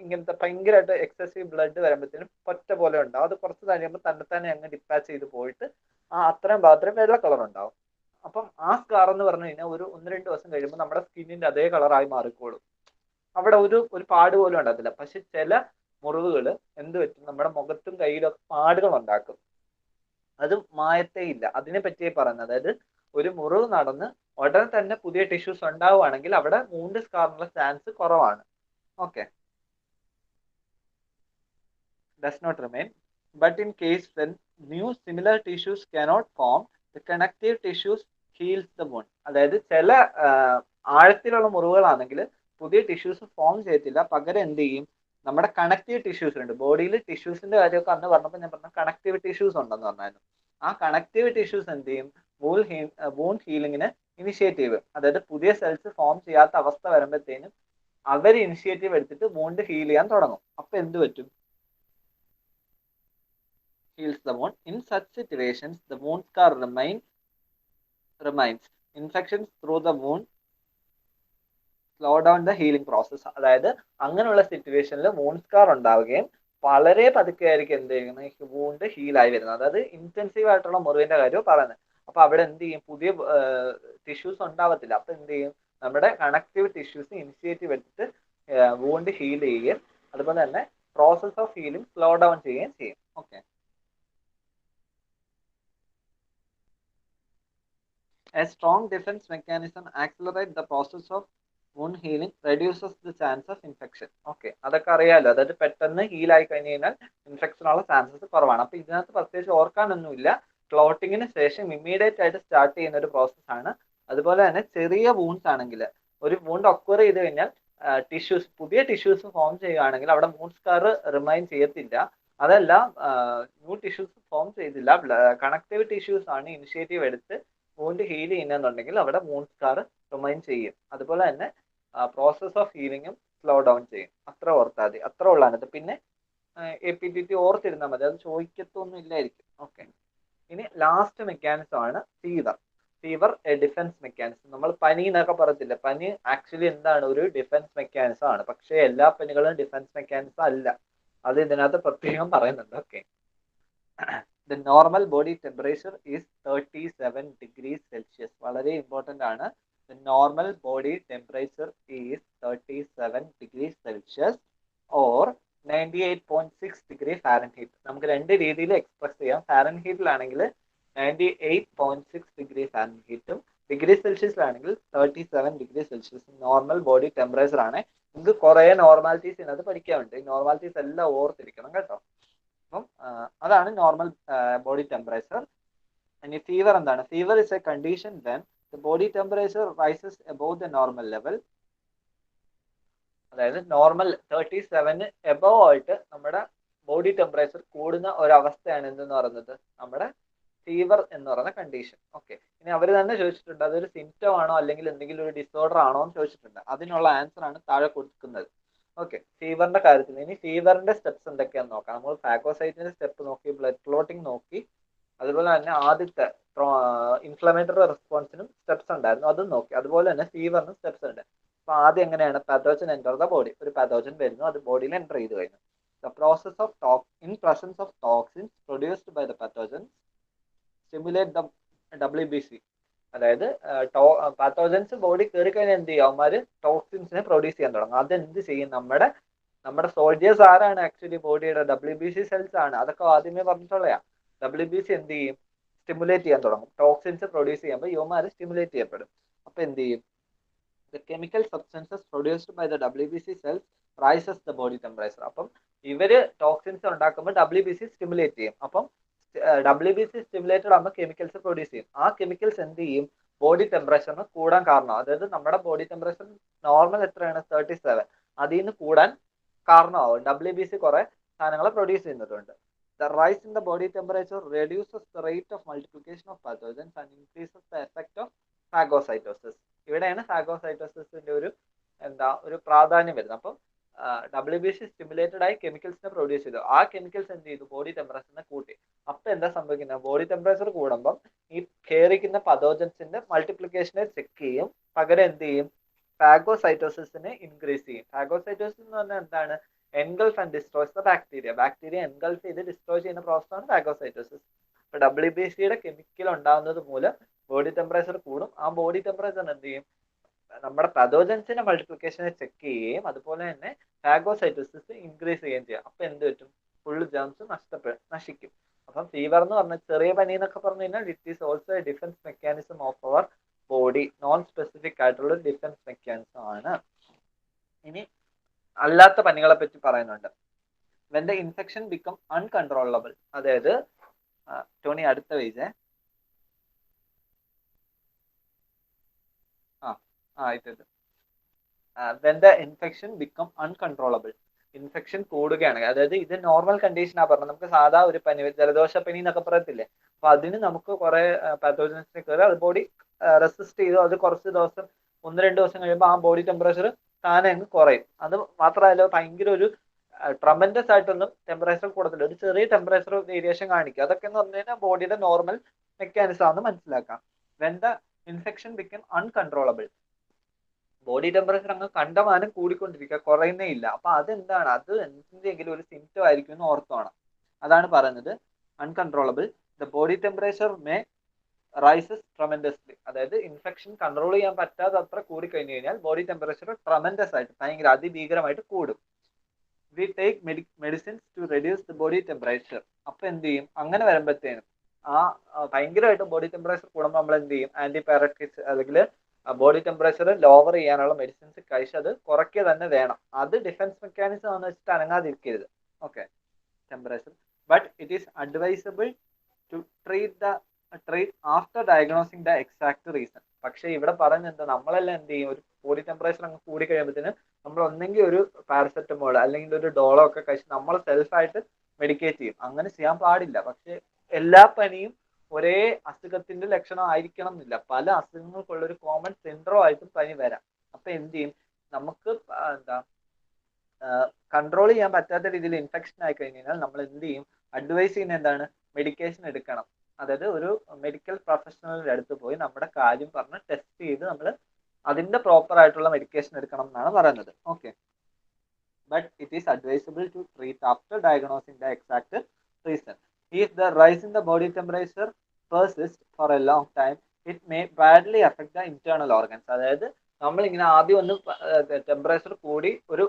ഇങ്ങനത്തെ ഭയങ്കരമായിട്ട് എക്സസീവ് ബ്ലഡ് വരുമ്പോഴത്തേനും പൊറ്റ പോലെ ഉണ്ടാവും. അത് കുറച്ച് കഴിയുമ്പോൾ തന്നെത്താനെ അങ്ങ് ഡിപ്പാച്ച് ചെയ്ത് പോയിട്ട് ആ അത്രയും ഭാഗത്ത് വെള്ള കളർ ഉണ്ടാവും. അപ്പം ആ സ്കാർ എന്ന് പറഞ്ഞു കഴിഞ്ഞാൽ ഒരു 1-2 ദിവസം കഴിയുമ്പോൾ നമ്മുടെ സ്കിന്നിന്റെ അതേ കളറായി മാറിക്കോളും. അവിടെ ഒരു പാട് പോലും ഉണ്ടാകത്തില്ല. പക്ഷെ ചില മുറിവുകൾ എന്ത് പറ്റും? നമ്മുടെ മുഖത്തും കയ്യിലും ഒക്കെ പാടുകൾ ഉണ്ടാക്കും. അത് മായത്തേ ഇല്ല. അതിനെ പറ്റിയേ പറയുന്നത്. അതായത് ഒരു മുറിവ് നടന്ന് ഉടനെ തന്നെ പുതിയ ടിഷ്യൂസ് ഉണ്ടാവുകയാണെങ്കിൽ അവിടെ വൂണ്ട് സ്കാറിനുള്ള ചാൻസ് കുറവാണ്. Okay, does not remain, but in case when new similar tissues cannot form, the connective tissues heals the wound. അതായത് ചില ആഴത്തിലുള്ള മുറിവുകളാണെങ്കിൽ പുതിയ ടിഷ്യൂസ് ഫോം ചെയ്യത്തില്ല, പകരം എന്ത് ചെയ്യും? നമ്മുടെ കണക്റ്റീവ് ടിഷ്യൂസ് ഉണ്ട് ബോഡിയിൽ. ടിഷ്യൂസിന്റെ കാര്യമൊക്കെ അന്ന് പറഞ്ഞപ്പോൾ ഞാൻ പറഞ്ഞ കണക്റ്റീവ് ടിഷ്യൂസ് ഉണ്ടെന്ന് പറഞ്ഞായിരുന്നു. ആ കണക്റ്റീവ് ടിഷ്യൂസ് എന്ത് ചെയ്യും? വൂണ്ട് ഹീലിങ്ങിന് ഇനിഷ്യേറ്റീവ്, അതായത് പുതിയ സെൽസ് ഫോം ചെയ്യാത്ത അവസ്ഥ വരുമ്പോഴത്തേനും അവർ ഇനിഷ്യേറ്റീവ് എടുത്തിട്ട് വൂണ്ട് ഹീൽ ചെയ്യാൻ തുടങ്ങും. അപ്പൊ എന്ത് പറ്റും? heals the wound. In such situations, the wound scar remains. Infections through the wound slow down the healing process. അതായത് അങ്ങനെയുള്ള സിറ്റുവേഷനിൽ വൂണ്ട് സ്കാർ ഉണ്ടാവുകയും വളരെ പതുക്കെ ആയിരിക്കും എന്ത് ചെയ്യുന്നത്? വൂണ്ട് ഹീൽ ആയി വരുന്നത്. അതായത് ഇന്റൻസീവ് ആയിട്ടുള്ള മുറിവിന്റെ കാര്യമാണ് പറയുന്നത്. അപ്പൊ അവിടെ എന്ത് ചെയ്യും? പുതിയ ടിഷ്യൂസ് ഉണ്ടാവത്തില്ല. അപ്പൊ എന്ത് ചെയ്യും? നമ്മുടെ കണക്റ്റീവ് ടിഷ്യൂസ് ഇനിഷ്യേറ്റീവ് എടുത്തിട്ട് വൂണ്ട് ഹീൽ ചെയ്യുകയും അതുപോലെ തന്നെ process of healing slow down ചെയ്യുകയും ചെയ്യും. Okay, a strong defense mechanism accelerates the process of wound healing, reduces the chance of infection. Okay, അതൊക്കെ അറിയാലോ. അതായത് പെട്ടെന്ന് ഹീൽ ആയി കഴിഞ്ഞ് കഴിഞ്ഞാൽ ഇൻഫെക്ഷനുള്ള ചാൻസസ് കുറവാണ്. അപ്പൊ ഇതിനകത്ത് പ്രത്യേകിച്ച് ഓർക്കാനൊന്നുമില്ല. ക്ലോട്ടിങ്ങിന് ശേഷം ഇമ്മീഡിയറ്റ് ആയിട്ട് സ്റ്റാർട്ട് ചെയ്യുന്ന ഒരു പ്രോസസ് ആണ്. അതുപോലെ തന്നെ ചെറിയ വൂണ്ട്സ് ആണെങ്കിൽ, ഒരു വൂണ്ട് ഒക്വർ ചെയ്ത് കഴിഞ്ഞാൽ പുതിയ ടിഷ്യൂസ് ഫോം ചെയ്യുകയാണെങ്കിൽ അവിടെ വൂണ്ട് സ്കാർ റിമൈൻ ചെയ്യത്തില്ല. അതല്ല, ന്യൂ ടിഷ്യൂസ് ഫോം ചെയ്തില്ല, കണക്റ്റീവ് ടിഷ്യൂസ് ആണ് ഇനിഷ്യേറ്റീവ് എടുത്ത് വൂണ്ട് ഹീൽ ചെയ്യുന്നുണ്ടെങ്കിൽ അവിടെ വൂണ്ട് സ്കാർ റിമൈൻ ചെയ്യും. അതുപോലെ തന്നെ പ്രോസസ് ഓഫ് ഹീലിംഗും സ്ലോ ഡൗൺ ചെയ്യും. അത്ര ഓർത്താൽ മതി. അത്ര ഉള്ളതാണ്. പിന്നെ APTT ഓർത്തിരുന്നാൽ മതി, അത് ചോദിക്കത്തൊന്നും ഇല്ലായിരിക്കും. ഓക്കെ, ഇനി ലാസ്റ്റ് മെക്കാനിസം ആണ് fever. Fever A defence mechanism. നമ്മൾ പനി എന്നൊക്കെ പറയത്തില്ല, പനി ആക്ച്വലി എന്താണ്? ഒരു ഡിഫൻസ് മെക്കാനിസം ആണ്. പക്ഷേ എല്ലാ പനികളും ഡിഫൻസ് മെക്കാനിസം അല്ല. അത് ഇതിനകത്ത് പ്രത്യേകം പറയുന്നുണ്ട്. Okay, the normal body temperature is 37 degrees Celsius. വളരെ ഇമ്പോർട്ടൻ്റ് ആണ്. The normal body temperature is 37 degrees Celsius or 98.6 degree Fahrenheit. നമുക്ക് രണ്ട് രീതിയിൽ എക്സ്പ്രസ് ചെയ്യാം. ഫാരൻഹീറ്റിലാണെങ്കിൽ 98.6 ഡിഗ്രി ഫാരൻഹീറ്റും ഡിഗ്രി സെൽഷ്യസിലാണെങ്കിൽ 37 ഡിഗ്രി സെൽഷ്യസും നോർമൽ ബോഡി ടെമ്പറേച്ചർ ആണ്. നിങ്ങൾക്ക് കുറെ നോർമാലിറ്റീസ് ഇതിനകത്ത് പഠിക്കാനുണ്ട്. ഈ നോർമാലിറ്റീസ് എല്ലാം ഓർത്തിരിക്കണം കേട്ടോ. അപ്പം അതാണ് നോർമൽ ബോഡി ടെമ്പറേച്ചർ. ഇനി ഫീവർ എന്താണ്? Fever is A condition when the body temperature rises above the normal level. അതായത് നോർമൽ 37 എബോവ് ആയിട്ട് നമ്മുടെ ബോഡി ടെമ്പറേച്ചർ കൂടുന്ന ഒരവസ്ഥയാണ് എന്തെന്ന് പറയുന്നത് നമ്മുടെ ഫീവർ എന്ന് പറയുന്ന കണ്ടീഷൻ. ഓക്കെ, ഇനി അവർ തന്നെ ചോദിച്ചിട്ടുണ്ട് അതൊരു സിംറ്റം ആണോ അല്ലെങ്കിൽ എന്തെങ്കിലും ഒരു ഡിസോർഡർ ആണോ എന്ന് ചോദിച്ചിട്ടുണ്ട്. അതിനുള്ള ആൻസർ ആണ് താഴെ കൊടുക്കുന്നത്. ഓക്കെ, ഫീവറിന്റെ കാര്യത്തിൽ ഇനി ഫീവറിന്റെ സ്റ്റെപ്സ് എന്തൊക്കെയാണെന്ന് നോക്കാം. നമ്മൾ ഫാഗോസൈറ്റിന്റെ സ്റ്റെപ്പ് നോക്കി, ബ്ലഡ് ക്ലോട്ടിംഗ് നോക്കി, അതുപോലെ തന്നെ ആദ്യത്തെ ഇൻഫ്ലമേറ്ററി റെസ്പോൺസിനും സ്റ്റെപ്സ് ഉണ്ടായിരുന്നു, അതും നോക്കി. അതുപോലെ തന്നെ ഫീവറിനും സ്റ്റെപ്സ് ഉണ്ട്. അപ്പൊ ആദ്യം എങ്ങനെയാണ് പാത്തോജൻ എൻ്റർ ദ ബോഡി? ഒരു പാത്തോജൻ വരുന്നു, അത് ബോഡിയിൽ എൻ്റർ ചെയ്ത് കഴിഞ്ഞു. The process of in presence of toxins produced by the pathogen stimulate the WBC. അതായത് പാത്തോജൻസ് ബോഡി കയറി കഴിഞ്ഞാൽ എന്ത് ചെയ്യും? അവന്മാര് ടോക്സിൻസിനെ പ്രൊഡ്യൂസ് ചെയ്യാൻ തുടങ്ങും. അതെന്ത് ചെയ്യും? നമ്മുടെ സോൾജേഴ്സ് ആരാണ്? ആക്ച്വലി ബോഡിയുടെ WBC സെൽസ് ആണ്. അതൊക്കെ ആദ്യമേ പറഞ്ഞിട്ടുള്ളയാ. WBC എന്ത് ചെയ്യും? സ്റ്റിമുലേറ്റ് ചെയ്യാൻ തുടങ്ങും. ടോക്സിൻസ് പ്രൊഡ്യൂസ് ചെയ്യുമ്പോൾ യുവമാര് സ്റ്റിമുലേറ്റ് ചെയ്യപ്പെടും. അപ്പൊ എന്ത് ചെയ്യും? The chemical substances produced by the WBC cells rises the body temperature. അപ്പം ഇവര് ടോക്സിൻസ് ഉണ്ടാക്കുമ്പോൾ WBC സ്റ്റിമുലേറ്റ് ചെയ്യും. അപ്പം WBC സ്റ്റിമുലേറ്റഡ് ആകുമ്പോൾ കെമിക്കൽസ് പ്രൊഡ്യൂസ് ചെയ്യും. ആ കെമിക്കൽസ് എന്ത് ചെയ്യും? ബോഡി ടെമ്പറേച്ചറിന് കൂടാൻ കാരണം. അതായത് നമ്മുടെ ബോഡി ടെമ്പറേച്ചർ നോർമൽ എത്രയാണ്? 37. അതിൽ നിന്ന് കൂടാൻ കാരണമാവും. WBC കുറെ സാധനങ്ങൾ പ്രൊഡ്യൂസ് ചെയ്യുന്നതുകൊണ്ട്. The rise in the body temperature reduces the rate of multiplication of pathogens and increases the effect of phagocytosis. ഇവിടെയാണ് ഫാഗോസൈറ്റോസിന്റെ ഒരു പ്രാധാന്യം വരുന്നത്. അപ്പം WBC സ്റ്റിമുലേറ്റഡ് ആയി കെമിക്കൽസിനെ പ്രൊഡ്യൂസ് ചെയ്തു. ആ കെമിക്കൽസ് എന്ത് ചെയ്തു? ബോഡി ടെമ്പറേച്ചറിനെ കൂട്ടി. അപ്പൊ എന്താ സംഭവിക്കുന്നത്? ബോഡി ടെമ്പറേച്ചർ കൂടുമ്പം ഈ കയറിക്കുന്ന പതോജൻസിന്റെ മൾട്ടിപ്ലിക്കേഷനെ ചെക്ക് ചെയ്യും. പകരം എന്ത് ചെയ്യും? ഫാഗോസൈറ്റോസിനെ ഇൻക്രീസ് ചെയ്യും. ഫാഗോസൈറ്റോസിസ് എന്ന് പറഞ്ഞാൽ എന്താണ്? Engulf and destroys the bacteria. Bacteria engulf ചെയ്ത് ഡിസ്ട്രോയ് ചെയ്യുന്ന പ്രോസസ്സാണ് ഫാഗോസൈറ്റോസിസ്. അപ്പൊ WBCയുടെ കെമിക്കൽ ഉണ്ടാകുന്നത് മൂലം ബോഡി ടെമ്പറേച്ചർ കൂടും. ആ ബോഡി ടെമ്പറേച്ചർ എന്ത് ചെയ്യും? നമ്മുടെ പതോജൻസിന്റെ മൾട്ടിപ്ലിക്കേഷനെ ചെക്ക് ചെയ്യുകയും അതുപോലെ തന്നെ ഫാഗോസൈറ്റോസിസ് ഇൻക്രീസ് ചെയ്യുകയും ചെയ്യാം. അപ്പൊ എന്ത് പറ്റും? ഫുള്ള് ജേംസ് നശിക്കും. അപ്പം ഫീവർ എന്ന് പറഞ്ഞ ചെറിയ പനി എന്നൊക്കെ പറഞ്ഞു കഴിഞ്ഞാൽ it is also a defence mechanism of our body. Non specific ആയിട്ടുള്ള ഡിഫൻസ് മെക്കാനിസം ആണ്. ഇനി അല്ലാത്ത പനികളെ പറ്റി പറയുന്നുണ്ട്. When the infection become uncontrollable. അതായത് ടോണി അടുത്ത page. When the infection become uncontrollable. Infection കൂടുകയാണെങ്കിൽ, അതായത് ഇത് നോർമൽ കണ്ടീഷനാ പറഞ്ഞത്. നമുക്ക് സാധാ ഒരു പനി, ജലദോഷപ്പനി എന്നൊക്കെ പറയത്തില്ലേ, അപ്പൊ അതിന് നമുക്ക് കുറെ പാത്തോജൻസിനെ കയറി അത് ബോഡി റെസിസ്റ്റ് ചെയ്തു. അത് കുറച്ച് ദിവസം 1-2 ദിവസം കഴിയുമ്പോൾ ആ ബോഡി ടെമ്പറേച്ചർ താനെ അങ്ങ് കുറയും. അത് മാത്രമല്ല ഭയങ്കര ഒരു ട്രമൻഡസ് ആയിട്ടൊന്നും ടെമ്പറേച്ചർ കൂടത്തില്ല. ഒരു ചെറിയ ടെമ്പറേച്ചർ വേരിയേഷൻ കാണിക്കുക. അതൊക്കെ എന്ന് പറഞ്ഞു കഴിഞ്ഞാൽ ബോഡിയുടെ നോർമൽ മെക്കാനിസം ആണെന്ന് മനസ്സിലാക്കാം. When the infection become uncontrollable, body temperature അങ്ങ് കണ്ടമാനം കൂടിക്കൊണ്ടിരിക്കുക, കുറയുന്നേ ഇല്ല. അപ്പൊ അതെന്താണ്? അത് എന്തെങ്കിലും ഒരു സിംറ്റം ആയിരിക്കും എന്ന് ഓർത്തോണം. അതാണ് പറയുന്നത് uncontrollable. The body temperature may rises tremendously. അതായത് ഇൻഫെക്ഷൻ കൺട്രോൾ ചെയ്യാൻ പറ്റാതെ അത്ര കൂടി കഴിഞ്ഞു കഴിഞ്ഞാൽ ബോഡി ടെമ്പറേച്ചർ ട്രമെൻഡസ് ആയിട്ട് ഭയങ്കര അതിഭീകരമായിട്ട് കൂടും. We take medicines to reduce the body temperature. അപ്പൊ എന്ത് ചെയ്യും? അങ്ങനെ വരുമ്പോഴത്തേനും ആ ഭയങ്കരമായിട്ട് ബോഡി ടെമ്പറേച്ചർ കൂടുമ്പോൾ നമ്മൾ എന്ത് ചെയ്യും? ആന്റിപയററ്റിക്സ് അല്ലെങ്കിൽ ബോഡി ടെമ്പറേച്ചർ ലോവർ ചെയ്യാനുള്ള മെഡിസിൻസ് കഴിച്ച് അത് കുറയ്ക്കുക തന്നെ വേണം. അത് ഡിഫൻസ് മെക്കാനിസം എന്ന് വെച്ചിട്ട് അനങ്ങാതിരിക്കരുത്. Okay, temperature. But it is advisable to treat after diagnosing the exact reason. പക്ഷെ ഇവിടെ പറയുന്നത് എന്താ? നമ്മളെല്ലാം എന്ത് ചെയ്യും? ഒരു ബോഡി ടെമ്പറേച്ചർ അങ്ങ് കൂടി കഴിയുമ്പോഴത്തേന് നമ്മൾ ഒന്നെങ്കിൽ ഒരു പാരസെറ്റമോൾ അല്ലെങ്കിൽ ഒരു ഡോളോ ഒക്കെ കഴിച്ച് നമ്മൾ സെൽഫായിട്ട് മെഡിക്കേറ്റ് ചെയ്യും. അങ്ങനെ ചെയ്യാൻ പാടില്ല. പക്ഷെ എല്ലാ പനിയും ഒരേ അസുഖത്തിന്റെ ലക്ഷണം ആയിരിക്കണം എന്നില്ല. പല അസുഖങ്ങൾക്കുള്ള ഒരു കോമൺ സിൻഡ്രോം ആയിട്ടും പനി വരാം. അപ്പൊ എന്ത് ചെയ്യും? നമുക്ക് കൺട്രോൾ ചെയ്യാൻ പറ്റാത്ത രീതിയിൽ ഇൻഫെക്ഷൻ ആയി കഴിഞ്ഞാൽ നമ്മൾ എന്ത് ചെയ്യും? അഡ്വൈസ് ചെയ്യുന്ന എന്താണ്? മെഡിക്കേഷൻ എടുക്കണം. അതായത് ഒരു മെഡിക്കൽ പ്രൊഫഷണലിന്റെ അടുത്ത് പോയി നമ്മുടെ കാര്യം പറഞ്ഞ് ടെസ്റ്റ് ചെയ്ത് നമ്മൾ അതിന്റെ പ്രോപ്പർ ആയിട്ടുള്ള മെഡിക്കേഷൻ എടുക്കണം എന്നാണ് പറയുന്നത്. Okay, but it is advisable to treat after diagnosing the exact reason. If the rise in the body temperature persists for a long time, it may badly affect the internal organs. അതായത് നമ്മളിങ്ങനെ ആദ്യം ഒന്ന് temperature കൂടി ഒരു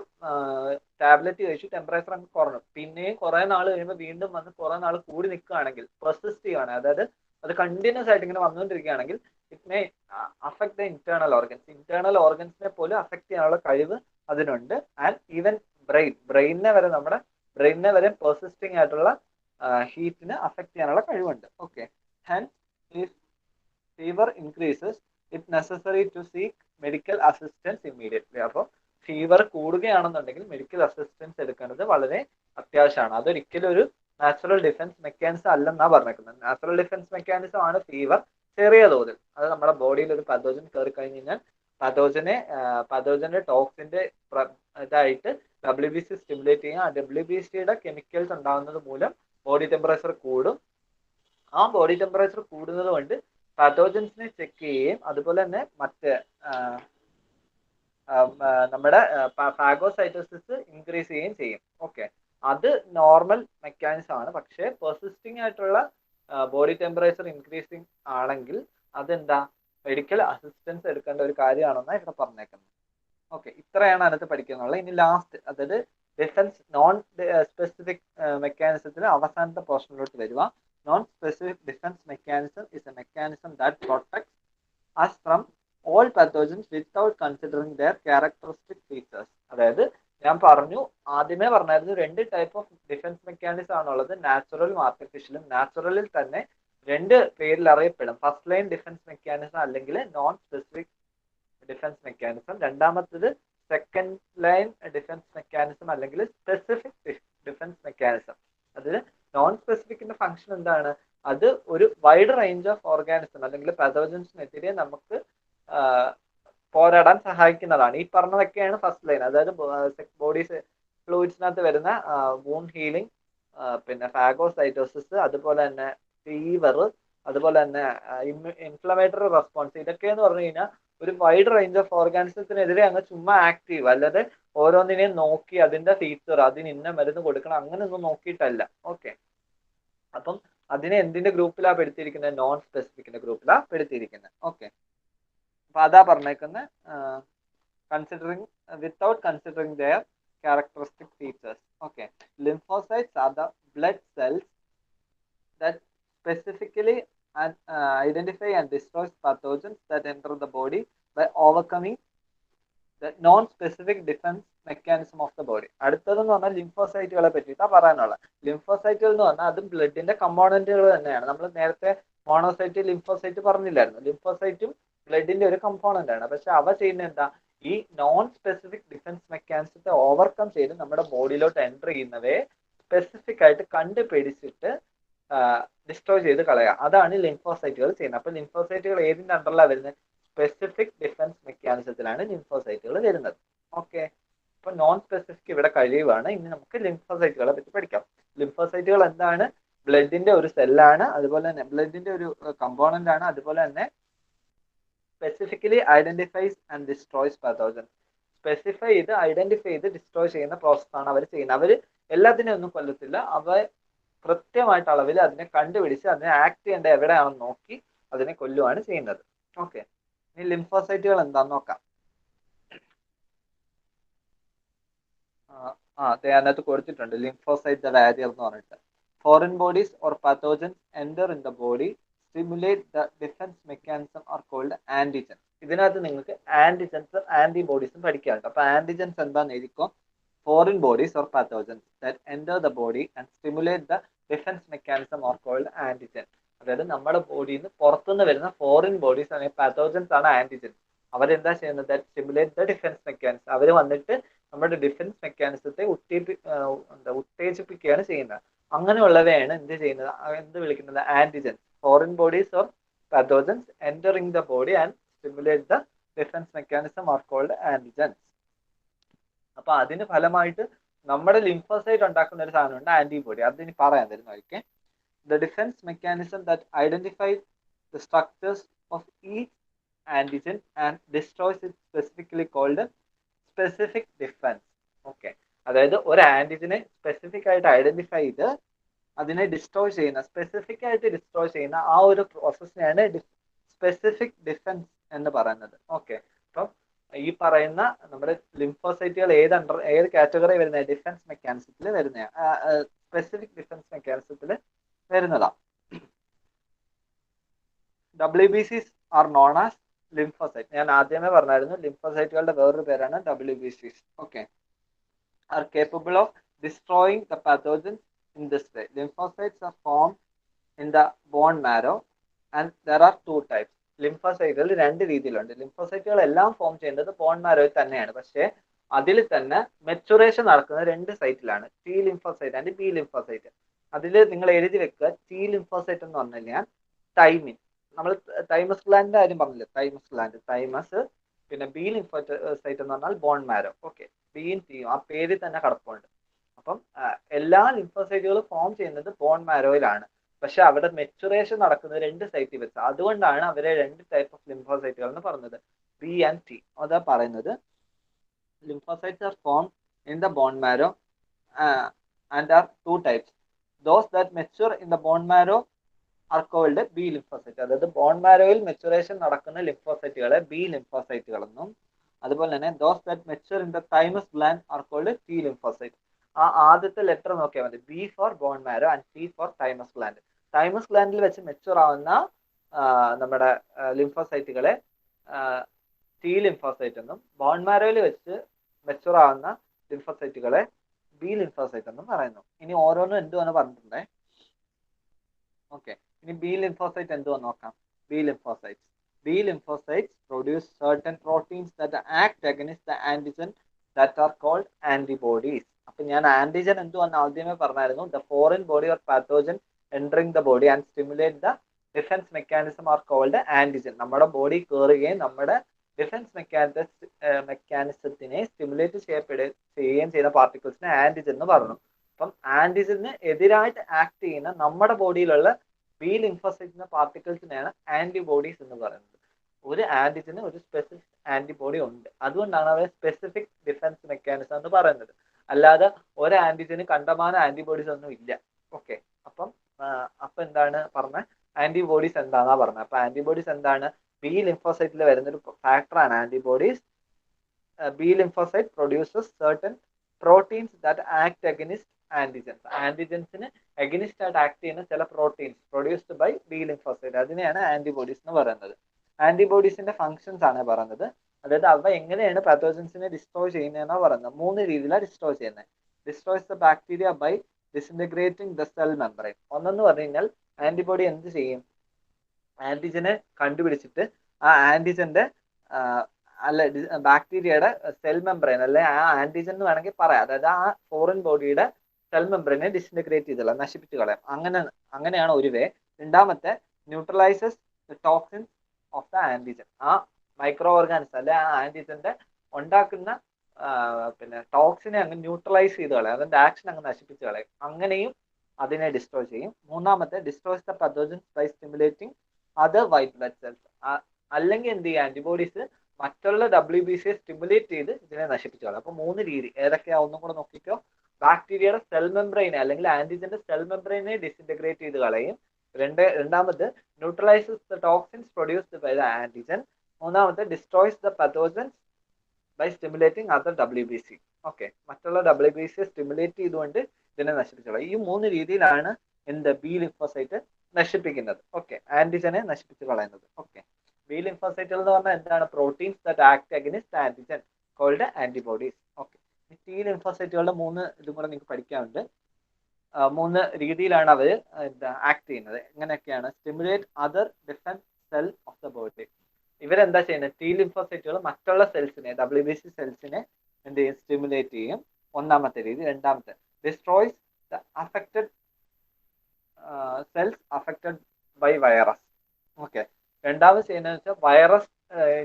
tablet കഴിച്ചു, temperature അങ്ങ് കുറഞ്ഞു, പിന്നെയും കുറെ നാൾ കഴിയുമ്പോൾ വീണ്ടും വന്ന് കുറെ നാൾ കൂടി നിൽക്കുകയാണെങ്കിൽ, പെർസിസ്റ്റ് ചെയ്യുകയാണെങ്കിൽ, അതായത് അത് കണ്ടിന്യൂസ് ആയിട്ട് ഇങ്ങനെ വന്നുകൊണ്ടിരിക്കുകയാണെങ്കിൽ, it may affect the internal organs. Internal ഓർഗൻസിനെ പോലും അഫക്ട് ചെയ്യാനുള്ള കഴിവ് അതിനുണ്ട്. ആൻഡ് ഈവൻ ബ്രെയിനിനെ വരെ പെർസിസ്റ്റിംഗ് ആയിട്ടുള്ള ഹീറ്റിനെ അഫക്ട് ചെയ്യാനുള്ള കഴിവുണ്ട്. Okay, hence if fever increases it necessary to seek medical assistance immediately. അപ്പോൾ ഫീവർ കൂടുകയാണെന്നുണ്ടെങ്കിൽ മെഡിക്കൽ അസിസ്റ്റൻസ് എടുക്കേണ്ടത് വളരെ അത്യാവശ്യമാണ്. അതൊരിക്കലും ഒരു നാച്ചുറൽ ഡിഫൻസ് മെക്കാനിസം അല്ലെന്നാണ് പറഞ്ഞേക്കുന്നത്. നാച്ചുറൽ ഡിഫൻസ് മെക്കാനിസം ആണ് ഫീവർ ചെറിയ തോതിൽ. അത് നമ്മുടെ ബോഡിയിൽ ഒരു പതോജൻ കയറി കഴിഞ്ഞ് കഴിഞ്ഞാൽ പതോജന്റെ ടോക്സിന്റെ ഇതായിട്ട് WBC സ്റ്റിമുലേറ്റ് ചെയ്യും. ആ WBCയുടെ കെമിക്കൽസ് ഉണ്ടാകുന്നത് മൂലം ബോഡി ടെമ്പറേച്ചർ കൂടും. ആ ബോഡി ടെമ്പറേച്ചർ കൂടുന്നത് കൊണ്ട് പതോജൻസിനെ ചെക്ക് ചെയ്യുകയും അതുപോലെ തന്നെ മറ്റ് നമ്മുടെ ഫാഗോസൈറ്റോസിസ് ഇൻക്രീസ് ചെയ്യുകയും ചെയ്യും. ഓക്കെ, അത് നോർമൽ മെക്കാനിസം ആണ്. പക്ഷേ പെർസിസ്റ്റിംഗ് ആയിട്ടുള്ള ബോഡി ടെമ്പറേച്ചർ ഇൻക്രീസിങ് ആണെങ്കിൽ അതെന്താ മെഡിക്കൽ അസിസ്റ്റൻസ് എടുക്കേണ്ട ഒരു കാര്യമാണെന്നാണ് ഇവിടെ പറഞ്ഞേക്കുന്നത്. ഓക്കെ, ഇത്രയാണ് അതിനകത്ത് പഠിക്കാനുള്ളത്. ഇനി ലാസ്റ്റ്, അതായത് ഡിഫൻസ് നോൺ സ്പെസിഫിക് മെക്കാനിസത്തിൽ അവസാനത്തെ പോർഷനിലോട്ട് വരിക. Non specific defence mechanism is A mechanism that protects us from all pathogens without considering their characteristic features. അതായത് ഞാൻ ആദ്യമേ പറഞ്ഞായിരുന്നു 2 ടൈപ്പ് ഓഫ് ഡിഫൻസ് മെക്കാനിസം ആണുള്ളത്, നാച്ചുറലും ആർട്ടിഫിഷ്യലും. നാച്ചുറലിൽ തന്നെ 2 പേരിൽ അറിയപ്പെടും. ഫസ്റ്റ് ലൈൻ ഡിഫൻസ് മെക്കാനിസം അല്ലെങ്കിൽ നോൺ സ്പെസിഫിക് ഡിഫൻസ് മെക്കാനിസം. രണ്ടാമത്തേത് സെക്കൻഡ് ലൈൻ ഡിഫൻസ് മെക്കാനിസം അല്ലെങ്കിൽ സ്പെസിഫിക് ഡിഫൻസ് മെക്കാനിസം. അതിൽ നോൺ സ്പെസിഫിക്കിന്റെ ഫംഗ്ഷൻ എന്താണ്? അത് ഒരു വൈഡ് റേഞ്ച് ഓഫ് ഓർഗാനിസം അല്ലെങ്കിൽ പതോജൻസിനെതിരെ നമുക്ക് പോരാടാൻ സഹായിക്കുന്നതാണ്. ഈ പറഞ്ഞതൊക്കെയാണ് ഫസ്റ്റ് ലൈൻ. അതായത് ബോഡി ഫ്ലൂയിഡ്സിനകത്ത് വരുന്ന വൂണ്ട് ഹീലിംഗ്, പിന്നെ ഫാഗോസൈറ്റോസിസ്, അതുപോലെ തന്നെ ഫീവർ, അതുപോലെ തന്നെ ഇൻഫ്ലമേറ്ററി റെസ്പോൺസ്. ഇതൊക്കെ എന്ന് പറഞ്ഞു കഴിഞ്ഞാൽ ഒരു വൈഡ് റേഞ്ച് ഓഫ് ഓർഗാനിസത്തിനെതിരെ അങ്ങ് ചുമ്മാ ആക്റ്റീവ്, അല്ലാതെ ഓരോന്നിനെയും നോക്കി അതിന്റെ ഫീച്ചർ അതിന് ഇന്ന മരുന്ന് കൊടുക്കണം അങ്ങനെയൊന്നും നോക്കിയിട്ടല്ല. ഓക്കെ, അപ്പം അതിനെ എന്തിന്റെ ഗ്രൂപ്പിലാണ് പെടുത്തിയിരിക്കുന്നത്? നോൺ സ്പെസിഫിക്കിന്റെ ഗ്രൂപ്പിലാണ് പെടുത്തിയിരിക്കുന്നത്. ഓക്കെ, അപ്പൊ അതാ പറഞ്ഞേക്കുന്നത് considering without considering their characteristic features. Okay, lymphocytes are the blood cells that specifically identify and destroys pathogens that enter the body by overcoming the non-specific defense mechanism of the body. അടുത്തതെന്ന് പറഞ്ഞാൽ ലിംഫോസൈറ്റുകളെ പറ്റിയിട്ടാണ് പറയാനുള്ളത്. ലിംഫോസൈറ്റുകൾ എന്ന് പറഞ്ഞാൽ അതും ബ്ലഡിന്റെ കമ്പോണന്റുകൾ തന്നെയാണ്. നമ്മൾ നേരത്തെ മോണോസൈറ്റ് ലിംഫോസൈറ്റ് പറഞ്ഞില്ലായിരുന്നു. ലിംഫോസൈറ്റും ബ്ലഡിന്റെ ഒരു കമ്പോണന്റ് ആണ്. പക്ഷെ അവ ചെയ്യുന്ന എന്താ? ഈ നോൺ സ്പെസിഫിക് ഡിഫൻസ് മെക്കാനിസത്തെ ഓവർകം ചെയ്ത് നമ്മുടെ ബോഡിയിലോട്ട് എൻ്റർ ചെയ്യുന്നവയെ സ്പെസിഫിക് ആയിട്ട് കണ്ടുപിടിച്ചിട്ട് ഡിസ്ട്രോയ് ചെയ്ത് കളയുക. അതാണ് ലിംഫോസൈറ്റുകൾ ചെയ്യുന്നത്. അപ്പൊ ലിംഫോസൈറ്റുകൾ ഏതിന്റെ അണ്ടറിലാണ് വരുന്നത്? സ്പെസിഫിക് ഡിഫൻസ് മെക്കാനിസത്തിലാണ് ലിംഫോസൈറ്റുകൾ വരുന്നത്. ഓക്കെ, അപ്പൊ നോൺ സ്പെസിഫിക് ഇവിടെ കഴിയുവാണ്. ഇനി നമുക്ക് ലിംഫോസൈറ്റുകളെ പറ്റി പഠിക്കാം. ലിംഫോസൈറ്റുകൾ എന്താണ്? ബ്ലഡിന്റെ ഒരു സെല്ലാണ്, അതുപോലെ തന്നെ ബ്ലഡിന്റെ ഒരു കമ്പോണന്റ് ആണ്. അതുപോലെ തന്നെ specifically identifies and destroys പതോജൻ. Specify ചെയ്ത് ഐഡന്റിഫൈ ചെയ്ത് ഡിസ്ട്രോയ് ചെയ്യുന്ന പ്രോസസ്സാണ് അവർ ചെയ്യുന്നത്. അവർ എല്ലാത്തിനെയും ഒന്നും കൊല്ലത്തില്ല. അവ കൃത്യമായിട്ട് അളവിൽ അതിനെ കണ്ടുപിടിച്ച് അതിനെ ആക്ട് ചെയ്യേണ്ട എവിടെയാണെന്ന് നോക്കി അതിനെ കൊല്ലുവാണ് ചെയ്യുന്നത്. ഓക്കെ, ഇനി ലിംഫോസൈറ്റുകൾ എന്താന്ന് നോക്കാം. അതിനകത്ത് കൊടുത്തിട്ടുണ്ട് ലിംഫോസൈറ്റ് ദ വാരിയർ എന്ന് പറഞ്ഞിട്ട്. Foreign bodies or pathogens enter in the body stimulate the defense mechanism are called antigens. ഇതിനകത്ത് നിങ്ങൾക്ക് ആന്റിജൻസും ആന്റിബോഡീസും പഠിക്കാറുണ്ട്. അപ്പൊ ആന്റിജൻസ് എന്താന്ന് എഴുതിക്കോ. Foreign bodies or pathogens that enter the body and stimulate the defence mechanism are called antigen. അതായത് നമ്മുടെ ബോഡിയിൽ നിന്ന് പുറത്തുനിന്ന് വരുന്ന ഫോറിൻ ബോഡീസ് അല്ലെങ്കിൽ പതോജൻസ് ആണ് ആന്റിജൻസ്. അവരെന്താ ചെയ്യുന്നത്? That stimulate the defence mechanism. അവർ വന്നിട്ട് നമ്മുടെ ഡിഫൻസ് മെക്കാനിസത്തെ ഉത്തേജിപ്പിക്കുകയാണ് ചെയ്യുന്നത്. അങ്ങനെയുള്ളവയാണ് എന്ത് വിളിക്കുന്നത്? Antigens. Foreign bodies or pathogens entering the body and stimulate the defense mechanism are called antigens. അപ്പൊ അതിന് ഫലമായിട്ട് നമ്മുടെ ലിംഫോസൈറ്റ് ഉണ്ടാക്കുന്ന ഒരു സാധനമുണ്ട്, ആന്റിബോഡി. അതിന് പറയാൻ തരുന്നതായിരിക്കും. The defense mechanism that identifies the structures of each antigen and destroys it specifically called specific defense. Okay, അതായത് ഒരു ആന്റിജനെ സ്പെസിഫിക് ആയിട്ട് ഐഡന്റിഫൈ ചെയ്ത് അതിനെ ഡിസ്ട്രോയ് ചെയ്യുന്ന, സ്പെസിഫിക് ആയിട്ട് ഡിസ്ട്രോയ് ചെയ്യുന്ന ആ ഒരു പ്രോസസ്സിനെയാണ് സ്പെസിഫിക് ഡിഫൻസ് എന്ന് പറയുന്നത്. ഓക്കെ, അപ്പം ഈ പറയുന്ന നമ്മുടെ ലിംഫോസൈറ്റുകൾ ഏത് കാറ്റഗറി വരുന്ന? ഡിഫൻസ് മെക്കാനിസത്തിൽ വരുന്ന, സ്പെസിഫിക് ഡിഫൻസ് മെക്കാനിസത്തിൽ വരുന്നതാ. WBCs are known as lymphocyte ഞാൻ ആദ്യമേ പറഞ്ഞായിരുന്നു, ലിംഫോസൈറ്റുകളുടെ വേറൊരു പേരാണ് WBCs. Okay, are capable of destroying the pathogens in this way. Lymphocytes are formed in the bone marrow and there are two types. ലിംഫോസൈറ്റുകൾ രണ്ട് രീതിയിലുണ്ട്. ലിംഫോസൈറ്റുകൾ എല്ലാം ഫോം ചെയ്യുന്നത് ബോൺ മാരോയിൽ തന്നെയാണ്, പക്ഷേ അതിൽ തന്നെ മെച്ചുറേഷൻ നടക്കുന്നത് രണ്ട് സൈറ്റിലാണ്, T lymphocyte and B lymphocyte. അതിൽ നിങ്ങൾ എഴുതി വെക്കുക, ടി ലിംഫോസൈറ്റ് എന്ന് പറഞ്ഞു കഴിഞ്ഞാൽ തൈമിൻ, നമ്മൾ തൈമസ് ഗ്ലാൻഡിന്റെ കാര്യം പറഞ്ഞില്ലേ, തൈമസ് ഗ്ലാൻഡ്, തൈമസ്. പിന്നെ ബി ലിംഫോസൈറ്റ് എന്ന് പറഞ്ഞാൽ ബോൺ മാരോ. ഓക്കെ, ബിയും ടിയും ആ പേരിൽ തന്നെ കിടപ്പുണ്ട്. അപ്പം എല്ലാ ലിംഫോസൈറ്റുകളും ഫോം ചെയ്യുന്നത് ബോൺ മാരോയിലാണ്, പക്ഷെ അവിടെ മെച്ചുറേഷൻ നടക്കുന്നത് രണ്ട് സൈറ്റിൽ വെച്ച്. അതുകൊണ്ടാണ് അവരെ രണ്ട് ടൈപ്പ് ഓഫ് ലിംഫോസൈറ്റുകൾ എന്ന് പറഞ്ഞത്, ബി ആൻഡ് ടി. അതാ പറയുന്നത്, lymphocytes are formed in the bone marrow and are two types. Those that mature in the bone marrow are called B lymphocytes. അതായത് ബോൺ മാരോയിൽ മെച്ചുറേഷൻ നടക്കുന്ന ലിംഫോസൈറ്റുകളെ ബി ലിംഫോസൈറ്റുകൾ എന്നും, അതുപോലെ തന്നെ those that mature in the thymus gland are called T lymphocytes. ആ ആദ്യത്തെ letter നോക്കിയാൽ മതി, B for bone marrow and T for thymus gland. Thymus ഗ്ലാൻഡിൽ വെച്ച് മെച്ചുർ ആവുന്ന നമ്മുടെ ലിംഫോസൈറ്റുകളെ ടി ലിംഫോസൈറ്റ് എന്നും, ബോൺ മാരോയിൽ വെച്ച് മെച്ചുർ ആവുന്ന ലിംഫോസൈറ്റുകളെ ബി ലിംഫോസൈറ്റ് എന്നും പറയുന്നു. ഇനി ഓരോന്നും എന്തുവാന്ന് പറഞ്ഞിട്ടുണ്ടേ. ഓക്കെ, ഇനി ബി ലിംഫോസൈറ്റ് എന്തുവാന്ന് നോക്കാം. B lymphocytes produce certain proteins that act against the antigen that are called antibodies. അപ്പൊ ഞാൻ ആന്റിജൻ എന്തുവാന്ന് ആദ്യമേ പറഞ്ഞായിരുന്നു, the foreign body or pathogen entering the body and stimulate the defense mechanism are called antigen. നമ്മുടെ body കയറുകയും നമ്മുടെ defence മെക്കാനിസത്തിനെ stimulate ചെയ്യുകയും ചെയ്യുന്ന പാർട്ടിക്കിൾസിനെ ആന്റിജൻ എന്ന് പറഞ്ഞു. അപ്പം ആന്റിജന് എതിരായിട്ട് ആക്ട് ചെയ്യുന്ന നമ്മുടെ ബോഡിയിലുള്ള ബി ലിംഫോസൈറ്റിന്റെ പാർട്ടിക്കിൾസിനെയാണ് ആന്റിബോഡീസ് എന്ന് പറയുന്നത്. ഒരു ആന്റിജന് ഒരു സ്പെസിഫിക് ആന്റിബോഡി ഉണ്ട്, അതുകൊണ്ടാണ് അവരെ സ്പെസിഫിക് ഡിഫൻസ് മെക്കാനിസം എന്ന് പറയുന്നത്. അല്ലാതെ ഒരു ആന്റിജന് കണ്ടമാനം ആന്റിബോഡീസ് ഒന്നും ഇല്ല. ഓക്കെ, അപ്പൊ എന്താണ് പറഞ്ഞ, ആന്റിബോഡീസ് എന്താണെന്നാ പറഞ്ഞത്. അപ്പൊ ആന്റിബോഡീസ് എന്താണ്, ബി ലിംഫോസൈറ്റിൽ വരുന്നൊരു ഫാക്ടറാണ് antibodies. B lymphocyte produces certain proteins that act against antigens. ആന്റിജൻസിന് അഗനിസ്റ്റ് ആയിട്ട് ആക്ട് ചെയ്യുന്ന ചില proteins produced by B lymphocyte, അതിനെയാണ് ആന്റിബോഡീസ് എന്ന് പറയുന്നത്. ആന്റിബോഡീസിന്റെ ഫങ്ഷൻസ് ആണ് പറയുന്നത്, അതായത് അവ എങ്ങനെയാണ് പാത്തോജൻസിനെ ഡിസ്ട്രോയ് ചെയ്യുന്നതെന്നാണ് പറയുന്നത്. മൂന്ന് രീതിയിലാണ് ഡിസ്ട്രോയ് ചെയ്യുന്നത്. Destroys the bacteria by disintegrating the cell membrane. ഒന്നെന്ന് പറഞ്ഞു കഴിഞ്ഞാൽ ആന്റിബോഡി എന്ത് ചെയ്യും, ആന്റിജനെ കണ്ടുപിടിച്ചിട്ട് ആ ആന്റിജന്റെ ബാക്ടീരിയയുടെ സെൽ മെംബ്രെയിൻ, അല്ലെ ആ ആന്റിജൻ എന്ന് വേണമെങ്കിൽ പറയാം, അതായത് ആ ഫോറിൻ ബോഡിയുടെ സെൽ മെംബ്രെയിനെ ഡിസിൻറ്റഗ്രേറ്റ് ചെയ്തല്ല, നശിപ്പിച്ച് കളയാം. അങ്ങനെയാണ് ഒരു വേ. രണ്ടാമത്തെ, neutralises toxins of the antigen. ആ മൈക്രോ ഓർഗാനിസം അല്ലെ ആ ആന്റിജന്റെ ഉണ്ടാക്കുന്ന പിന്നെ ടോക്സിനെ അങ്ങ് ന്യൂട്രലൈസ് ചെയ്ത് കളയാം, അതിന്റെ ആക്ഷൻ അങ്ങ് നശിപ്പിച്ച് കളയും. അങ്ങനെയും അതിനെ ഡിസ്ട്രോയ് ചെയ്യും. മൂന്നാമത്തെ, destroys the pathogens by stimulating other white blood cells. അല്ലെങ്കിൽ എന്ത് ചെയ്യും, ആന്റിബോഡീസ് മറ്റുള്ള WBCയെ സ്റ്റിമുലേറ്റ് ചെയ്ത് ഇതിനെ നശിപ്പിച്ചു കളയും. അപ്പൊ മൂന്ന് രീതി ഏതൊക്കെയാ ഒന്നും കൂടെ നോക്കിക്കോ. ബാക്ടീരിയയുടെ സെൽ മെംബ്രെയിനെ അല്ലെങ്കിൽ ആന്റിജന്റെ സെൽ മെംബ്രെയിനെ ഡിസിൻറ്റഗ്രേറ്റ് ചെയ്ത് കളയും. രണ്ടാമത്, neutralises the toxins produced by the antigen. മൂന്നാമത്തെ, destroys the pathogens by stimulating other WBC. Okay, മറ്റുള്ള WBCയെ സ്റ്റിമുലേറ്റ് ചെയ്തുകൊണ്ട് ഇതിനെ നശിപ്പിച്ചു കളയും. ഈ മൂന്ന് രീതിയിലാണ് എന്ത് ബി ലിംഫോസൈറ്റ് നശിപ്പിക്കുന്നത്. ഓക്കെ, ആന്റിജനെ നശിപ്പിച്ച് കളയുന്നത്. ഓക്കെ, ബി ലിംഫോസൈറ്റുകൾ എന്ന് പറഞ്ഞാൽ എന്താണ്, proteins that act against antigen called antibodies. Okay, T ലിംഫോസൈറ്റുകളുടെ മൂന്ന് ഇതും കൂടെ നിങ്ങൾക്ക് പഠിക്കാനുണ്ട്. മൂന്ന് രീതിയിലാണ് അവർ ആക്ട് ചെയ്യുന്നത്. എങ്ങനെയൊക്കെയാണ്, stimulate other defence cell of the body. ഇവരെന്താ ചെയ്യുന്നത്, ടി ലിംഫോസൈറ്റുകൾ മറ്റുള്ള സെൽസിനെ WBC സെൽസിനെ എന്ത് ചെയ്യും, സ്റ്റിമുലേറ്റ് ചെയ്യും. ഒന്നാമത്തെ രീതി. രണ്ടാമത്തെ, destroys the affected cells affected by virus. Okay, രണ്ടാമത് ചെയ്യുന്നതെന്ന് വെച്ചാൽ വൈറസ്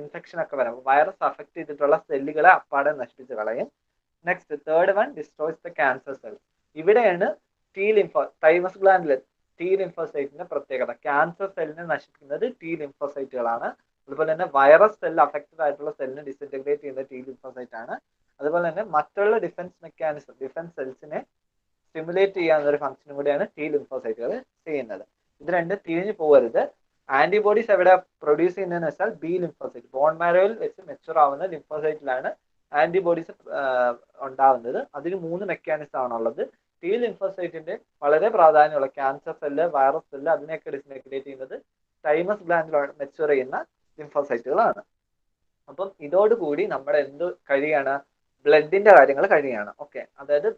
ഇൻഫെക്ഷൻ ഒക്കെ വരാം, വൈറസ് അഫക്ട് ചെയ്തിട്ടുള്ള സെല്ലുകളെ അപ്പാടെ നശിപ്പിച്ച് കളയും. Next, third one, destroys the cancer cells. ഇവിടെയാണ് തൈമസ് ഗ്ലാൻഡിലെ ടി ലിംഫോസൈറ്റിന്റെ പ്രത്യേകത. ക്യാൻസർ സെല്ലിനെ നശിപ്പിക്കുന്നത് ടി ലിംഫോസൈറ്റുകളാണ്. അതുപോലെ തന്നെ വൈറസ് സെൽ അഫക്റ്റഡ് ആയിട്ടുള്ള സെല്ലിനെ ഡിസിൻറ്റഗ്രേറ്റ് ചെയ്യുന്നത് ടി ലിംഫോസൈറ്റ് ആണ്. അതുപോലെ തന്നെ മറ്റുള്ള ഡിഫൻസ് മെക്കാനിസം, ഡിഫൻസ് സെൽസിനെ സ്റ്റിമുലേറ്റ് ചെയ്യാവുന്ന ഒരു ഫംഗ്ഷനും കൂടിയാണ് ടി ലിംഫോസൈറ്റുകൾ ചെയ്യുന്നത്. ഇത് രണ്ടും തിരിഞ്ഞു പോകരുത്. ആന്റിബോഡീസ് എവിടെ പ്രൊഡ്യൂസ് ചെയ്യുന്നതെന്ന് വെച്ചാൽ ബി ലിംഫോസൈറ്റ്, ബോൺ മാരോയിൽ വെച്ച് മെച്ചുർ ആവുന്ന ലിംഫോസൈറ്റിലാണ് ആന്റിബോഡീസ് ഉണ്ടാവുന്നത്. അതിന് മൂന്ന് മെക്കാനിസം ആണുള്ളത്. ടി ലിംഫോസൈറ്റിന്റെ വളരെ പ്രാധാന്യമുള്ള ക്യാൻസർ സെല്ല്, വൈറസ് സെല്ല്, അതിനെയൊക്കെ ഡിസിൻറ്റഗ്രേറ്റ് ചെയ്യുന്നത് തൈമസ് ഗ്ലാൻഡിൽ മെച്ചുർ ചെയ്യുന്ന ലിംഫോസൈറ്റുകളാണ്. അപ്പം ഇതോടുകൂടി നമ്മുടെ എന്ത് കഴിയാണ്, ബ്ലഡിന്റെ കാര്യങ്ങൾ കഴിയാണ്. ഓക്കെ, അതായത്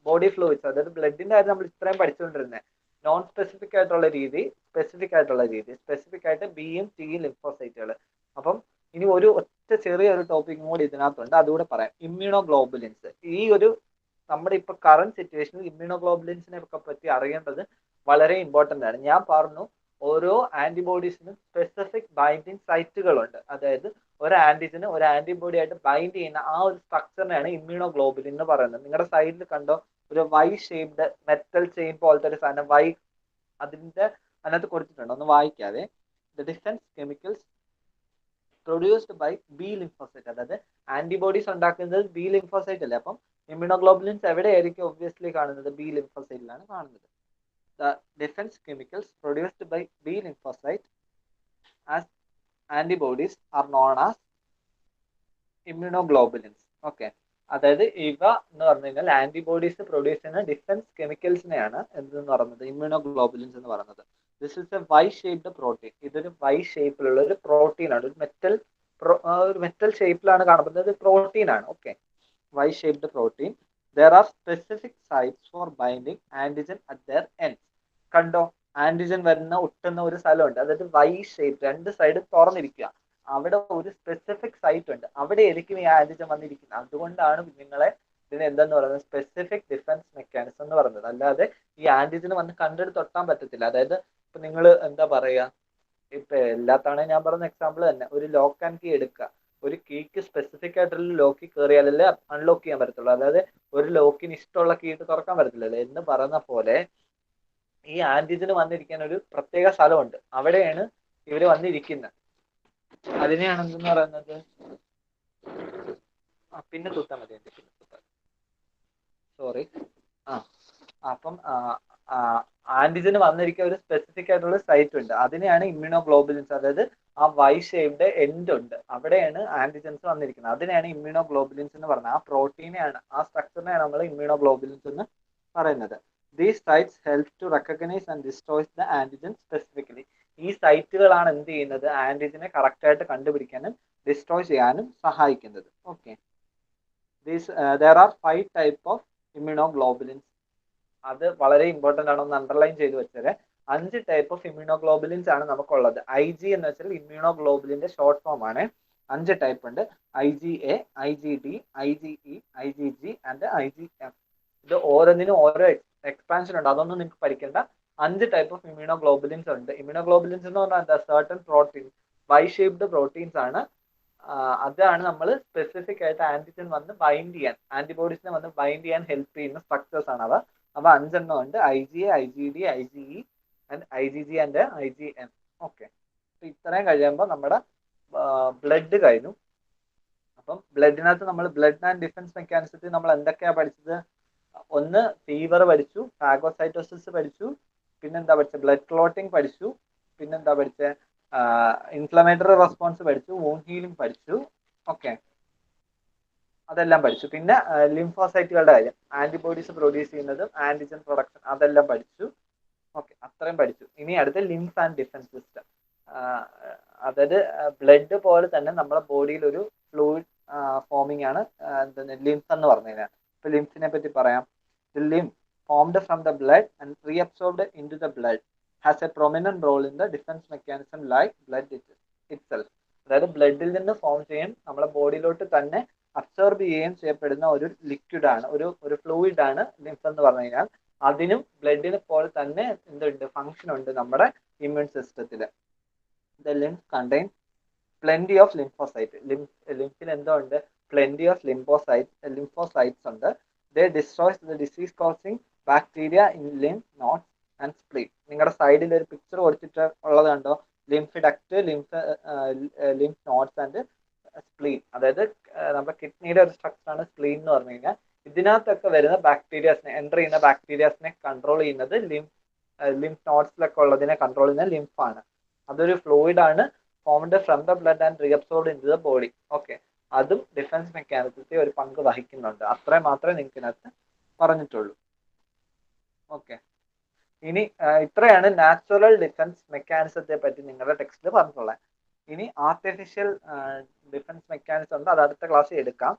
ബോഡി ഫ്ലൂയിഡ്സ്, അതായത് ബ്ലഡിന്റെ കാര്യം നമ്മൾ ഇത്രയും പഠിച്ചുകൊണ്ടിരുന്നത് നോൺ സ്പെസിഫിക് ആയിട്ടുള്ള രീതി, സ്പെസിഫിക് ആയിട്ടുള്ള രീതി. സ്പെസിഫിക് ആയിട്ട് ബിയും ടിയും ലിംഫോസൈറ്റുകൾ. അപ്പം ഇനി ഒരു ഒറ്റ ചെറിയൊരു ടോപ്പിക് കൂടി ഇതിനകത്തുണ്ട്, അതുകൂടെ പറയാം. ഇമ്മ്യൂണോഗ്ലോബുലിൻസ്. ഈ ഒരു നമ്മുടെ ഇപ്പൊ കറന്റ് സിറ്റുവേഷനിൽ ഇമ്മ്യൂണോഗ്ലോബുലിൻസിനെ ഒക്കെ പറ്റി അറിയേണ്ടത് വളരെ ഇമ്പോർട്ടന്റ് ആണ്. ഞാൻ പറഞ്ഞു, ഓരോ ആന്റിബോഡീസിനും സ്പെസിഫിക് ബൈൻഡിങ് സൈറ്റുകളുണ്ട്. അതായത് ഒരു ആന്റിജന് ഒരു ആന്റിബോഡി ആയിട്ട് ബൈൻഡ് ചെയ്യുന്ന ആ ഒരു സ്ട്രക്ചറിനെയാണ് ഇമ്മ്യൂണോഗ്ലോബുലിൻ എന്ന് പറയുന്നത്. നിങ്ങളുടെ സൈഡിൽ കണ്ടോ, ഒരു വൈ ഷേപ്ഡ് മെറ്റൽ ചെയിൻ പോലത്തെ ഒരു സാധനം വൈ അതിനകത്ത് കൊടുത്തിട്ടുണ്ട്, ഒന്ന് വായിക്കാതെ. The defence chemicals produced by B lymphocyte. അതായത് ആന്റിബോഡീസ് ഉണ്ടാക്കുന്നത് ബി ലിംഫോസൈറ്റ് അല്ലേ. അപ്പം ഇമ്മ്യൂണോഗ്ലോബുലിൻസ് എവിടെയായിരിക്കും ഒബ്വിയസ്ലി കാണുന്നത്? ബി ലിംഫോസൈറ്റിലാണ് കാണുന്നത്. The defense chemicals produced by B lymphocyte as antibodies are known as immunoglobulins. Okay, അതായത് ഇവ എന്ന് പറഞ്ഞു കഴിഞ്ഞാൽ ആന്റിബോഡീസ് പ്രൊഡ്യൂസ് ചെയ്യുന്ന ഡിഫൻസ് കെമിക്കൽസിനെയാണ് എന്തെന്ന് പറയുന്നത്? ഇമ്മ്യൂണോഗ്ലോബുലിൻസ് എന്ന് പറയുന്നത്. This is a Y shaped protein. ഇതൊരു വൈ ഷേപ്പിലുള്ള ഒരു പ്രോട്ടീൻ ആണ്. ഒരു മെറ്റൽ ഷേപ്പിലാണ് കാണപ്പെടുന്നത്. പ്രോട്ടീൻ ആണ്. Okay, Y shaped protein. There are specific sites for binding antigen at their ends. കണ്ടോ, ആന്റിജൻ വരുന്ന ഒട്ടുന്ന ഒരു സ്ഥലമുണ്ട്, അതായത് വൈ ഷേപ്പ്, രണ്ട് സൈഡ് തുറന്നിരിക്കുക. അവിടെ ഒരു സ്പെസിഫിക് സൈറ്റ് ഉണ്ട്, അവിടെ ആയിരിക്കും ഈ ആന്റിജൻ വന്നിരിക്കുന്നത്. അതുകൊണ്ടാണ് നിങ്ങളെ ഇതിന് എന്തെന്ന് പറയുന്നത്? സ്പെസിഫിക് ഡിഫൻസ് മെക്കാനിസം എന്ന് പറയുന്നത്. അല്ലാതെ ഈ ആന്റിജന് വന്ന് കണ്ടെടുത്ത് തൊട്ടാൻ പറ്റത്തില്ല. അതായത് ഇപ്പൊ നിങ്ങൾ എന്താ പറയാ, ഇപ്പൊ എല്ലാ തവണയും ഞാൻ പറയുന്ന എക്സാമ്പിൾ തന്നെ, ഒരു ലോക്ക് ആൻഡ് കീ എടുക്കുക. ഒരു കീക്ക് സ്പെസിഫിക് ആയിട്ടുള്ള ലോക്ക് കയറിയാലല്ലേ അൺലോക്ക് ചെയ്യാൻ പറ്റത്തുള്ളൂ. അതായത് ഒരു ലോക്കിന് ഇഷ്ടമുള്ള കീ ഇട്ട് തുറക്കാൻ പറ്റത്തില്ലല്ലോ എന്ന് പറയുന്ന പോലെ ഈ ആന്റിജന് വന്നിരിക്കാൻ ഒരു പ്രത്യേക സ്ഥലമുണ്ട്, അവിടെയാണ് ഇവര് വന്നിരിക്കുന്നത്. അതിനെയാണ് എന്തെന്ന് പറയുന്നത്? പിന്നെ തുത്താൻ മതി, സോറി. അപ്പം ആന്റിജന് വന്നിരിക്കുന്ന ഒരു സ്പെസിഫിക് ആയിട്ടുള്ള സൈറ്റ് ഉണ്ട്, അതിനെയാണ് ഇമ്മ്യൂണോഗ്ലോബുലിൻസ്. അതായത് ആ വൈ ഷേപ്ഡ് എൻഡ് ഉണ്ട്, അവിടെയാണ് ആന്റിജൻസ് വന്നിരിക്കുന്നത്. അതിനെയാണ് ഇമ്മ്യൂണോഗ്ലോബുലിൻസ് എന്ന് പറയുന്നത്. ആ പ്രോട്ടീനെയാണ്, ആ സ്ട്രക്ചറിനെയാണ് നമ്മൾ ഇമ്മ്യൂണോഗ്ലോബുലിൻസ് എന്ന് പറയുന്നത്. These sites help to recognise and destroys the antigen specifically. ഈ സൈറ്റുകളാണ് എന്ത് ചെയ്യുന്നത്? ആന്റിജനെ കറക്റ്റ് ആയിട്ട് കണ്ടുപിടിക്കാനും ഡിസ്ട്രോയ് ചെയ്യാനും സഹായിക്കുന്നത്. Okay, there are 5 types of immunoglobulins. അത് വളരെ ഇമ്പോർട്ടന്റ് ആണ്, ഒന്ന് അണ്ടർലൈൻ ചെയ്ത് വെച്ചത്. 5 ടൈപ്പ് ഓഫ് ഇമ്മ്യൂണോഗ്ലോബുലിൻസ് ആണ് നമുക്കുള്ളത്. IG എന്ന് വെച്ചാൽ ഇമ്മ്യൂണോഗ്ലോബുലിന്റെ ഷോർട്ട് ഫോം ആണ്. 5 ടൈപ്പ് ഉണ്ട്: IgA, IgD, IgE, IgG and IgM. ഇത് ഓരോന്നിനും ഓരോ എക്സ്പാൻഷൻ ഉണ്ട്, അതൊന്നും നിങ്ങൾക്ക് പഠിക്കേണ്ട. 5 ടൈപ്പ് ഓഫ് ഇമ്മ്യൂണോഗ്ലോബുലിൻസ് ഉണ്ട്. ഇമ്മ്യൂണോഗ്ലോബുലിൻസ് എന്ന് പറഞ്ഞാൽ എന്താ? Certain protein, Y shaped proteins ആണ്. അതാണ് നമ്മൾ സ്പെസിഫിക് ആയിട്ട് ആന്റിജൻ വന്ന് ബൈൻഡ് ചെയ്യാൻ, ആന്റിബോഡീസിനെ വന്ന് ബൈൻഡ് ചെയ്യാൻ ഹെൽപ്പ് ചെയ്യുന്ന സ്ട്രക്ചേഴ്സ് ആണ് അവ. അവ 5 എണ്ണം ഉണ്ട്: IgA, IgD, IgE and IgG and IgM. Okay, ഇത്രയും കഴിയുമ്പോൾ നമ്മുടെ ബ്ലഡ് കഴിഞ്ഞു. അപ്പം ബ്ലഡിനകത്ത് നമ്മൾ ബ്ലഡ് ആൻഡ് ഡിഫൻസ് മെക്കാനിസത്തിൽ നമ്മൾ എന്തൊക്കെയാ പഠിച്ചത്? ഒന്ന് ഫീവർ പഠിച്ചു, ഫാഗോസൈറ്റോസിസ് പഠിച്ചു, പിന്നെന്താ പഠിച്ചത്? ബ്ലഡ് ക്ലോട്ടിങ് പഠിച്ചു, പിന്നെന്താ പഠിച്ചത്? ഇൻഫ്ലമേറ്ററി റെസ്പോൺസ് പഠിച്ചു, വൂണ്ട് ഹീലിംഗ് പഠിച്ചു. ഓക്കെ, അതെല്ലാം പഠിച്ചു. പിന്നെ ലിംഫോസൈറ്റുകളുടെ കാര്യം, ആന്റിബോഡീസ് പ്രൊഡ്യൂസ് ചെയ്യുന്നതും ആന്റിജൻ പ്രൊഡക്ഷൻ, അതെല്ലാം പഠിച്ചു. ഓക്കെ, അത്രയും പഠിച്ചു. ഇനി അടുത്ത ലിംഫ് ആൻഡ് ഡിഫൻസ് സിസ്റ്റം. അതായത് ബ്ലഡ് പോലെ തന്നെ നമ്മുടെ ബോഡിയിൽ ഒരു ഫ്ലൂയിഡ് ഫോമിംഗ് ആണ് ലിംഫ് എന്ന് പറഞ്ഞു കഴിഞ്ഞാൽ. ഇപ്പൊ ലിംഫിനെ പറ്റി പറയാം. The lymph formed from the blood and reabsorbed into the blood has a prominent role in the defence mechanism like blood itself. അതായത് ബ്ലഡിൽ നിന്ന് ഫോം ചെയ്യാൻ നമ്മുടെ ബോഡിയിലോട്ട് തന്നെ അബ്സോർബ് ചെയ്യുകയും ചെയ്യപ്പെടുന്ന ഒരു ലിക്വിഡ് ആണ്, ഒരു ഫ്ലൂയിഡ് ആണ് ലിംഫ് എന്ന് പറഞ്ഞു കഴിഞ്ഞാൽ. അതിനും ബ്ലഡിനെ പോലെ തന്നെ എന്തുണ്ട്? ഫംഗ്ഷൻ ഉണ്ട് നമ്മുടെ ഇമ്മ്യൂൺ സിസ്റ്റത്തിൽ. The lymph contains plenty of lymphocyte. ലിംഫിൽ എന്തോ ഉണ്ട്? plenty of lymphocytes ഉണ്ട്. They destroys the disease causing bacteria in lymph nodes and spleen. നിങ്ങളുടെ സൈഡിൽ ഒരു പിക്ചർ കൊടുത്തിട്ട് ഉള്ളത് കണ്ടോ? Lymph duct, lymph nodes and spleen. അതായത് നമ്മുടെ കിഡ്നിയുടെ ഒരു സ്ട്രക്ചർ ആണ് സ്പ്ലീൻ എന്ന് പറഞ്ഞു കഴിഞ്ഞാൽ. ഇതിനകത്തൊക്കെ വരുന്ന ബാക്ടീരിയാസിനെ, എൻ്റർ ചെയ്യുന്ന ബാക്ടീരിയാസിനെ കൺട്രോൾ ചെയ്യുന്നത് ലിംഫ് നോഡ്സിലൊക്കെ ഉള്ളതിനെ കൺട്രോൾ ചെയ്യുന്ന ലിംഫാണ്. അതൊരു ഫ്ലൂയിഡ് ആണ്, formed from the blood and reabsorbed into the body. Okay, അതും ഡിഫൻസ് മെക്കാനിസത്തിൽ ഒരു പങ്ക് വഹിക്കുന്നുണ്ട്. അത്രയും മാത്രമേ നിങ്ങൾക്ക് ഇതിനകത്ത് പറഞ്ഞിട്ടുള്ളൂ. ഓക്കെ, ഇനി ഇത്രയാണ് നാച്ചുറൽ ഡിഫൻസ് മെക്കാനിസത്തെ പറ്റി നിങ്ങളുടെ ടെക്സ്റ്റിൽ പറഞ്ഞിട്ടുള്ളത്. ഇനി ആർട്ടിഫിഷ്യൽ ഡിഫൻസ് മെക്കാനിസം ഉണ്ട്, അത് അടുത്ത ക്ലാസ്സിൽ എടുക്കാം.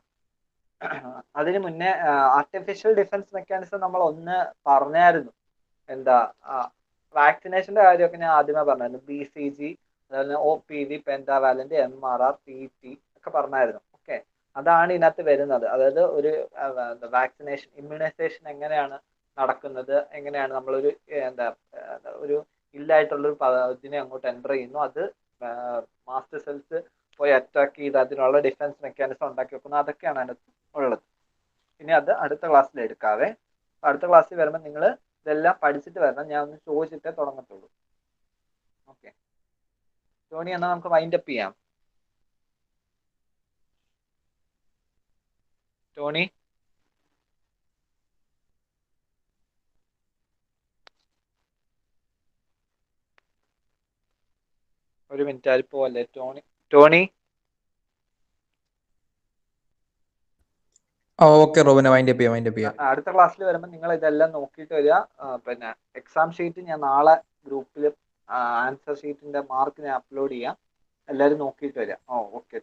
അതിന് മുന്നേ ആർട്ടിഫിഷ്യൽ ഡിഫൻസ് മെക്കാനിസം നമ്മൾ ഒന്ന് പറഞ്ഞായിരുന്നു. എന്താ വാക്സിനേഷന്റെ കാര്യമൊക്കെ ഞാൻ ആദ്യമേ പറഞ്ഞായിരുന്നു. BCG, അതുപോലെ OPV, പെൻറ്റാവാലന്റ്, MRR, PT ഒക്കെ പറഞ്ഞായിരുന്നു. ഓക്കെ, അതാണ് ഇതിനകത്ത് വരുന്നത്. അതായത് ഒരു വാക്സിനേഷൻ ഇമ്മ്യൂണൈസേഷൻ എങ്ങനെയാണ് നടക്കുന്നത്, എങ്ങനെയാണ് നമ്മളൊരു ഒരു ഇല്ലായിട്ടുള്ളൊരു ഇതിനെ അങ്ങോട്ട് എൻ്റർ ചെയ്യുന്നു, അത് മാസ്റ്റർ സെൽസ് പോയി അറ്റാക്ക് ചെയ്ത് അതിനുള്ള ഡിഫൻസ് മെക്കാനിസം ഉണ്ടാക്കി വെക്കുന്നു, അതൊക്കെയാണ് അതിനകത്ത് ഉള്ളത്. ഇനി അത് അടുത്ത ക്ലാസ്സിൽ എടുക്കാവേ. അടുത്ത ക്ലാസ്സിൽ വരുമ്പോൾ നിങ്ങൾ ഇതെല്ലാം പഠിച്ചിട്ട് വരണം. ഞാൻ ഒന്ന് ചോദിച്ചിട്ടേ തുടങ്ങത്തുള്ളൂ. ഓക്കെ ടോണി, എന്നാൽ നമുക്ക് വൈൻഡ് അപ്പ് ചെയ്യാം. ടോണി, ഒരു മിനിറ്റ്, ആരിപ്പോ അല്ലേ ടോണി. ഓക്കെ റോബിനെ, വൈൻഡ് അപ്പ് ചെയ്യാം. അടുത്ത ക്ലാസ്സിൽ വരുമ്പോൾ നിങ്ങൾ ഇതെല്ലാം നോക്കിയിട്ട് വരിക. പിന്നെ എക്സാം ഷീറ്റ് ഞാൻ നാളെ ഗ്രൂപ്പിൽ ആൻസർ ഷീറ്റിന്റെ മാർക്ക് ഞാൻ അപ്ലോഡ് ചെയ്യാം. എല്ലാവരും നോക്കിയിട്ട് വരിക. ഓക്കെ.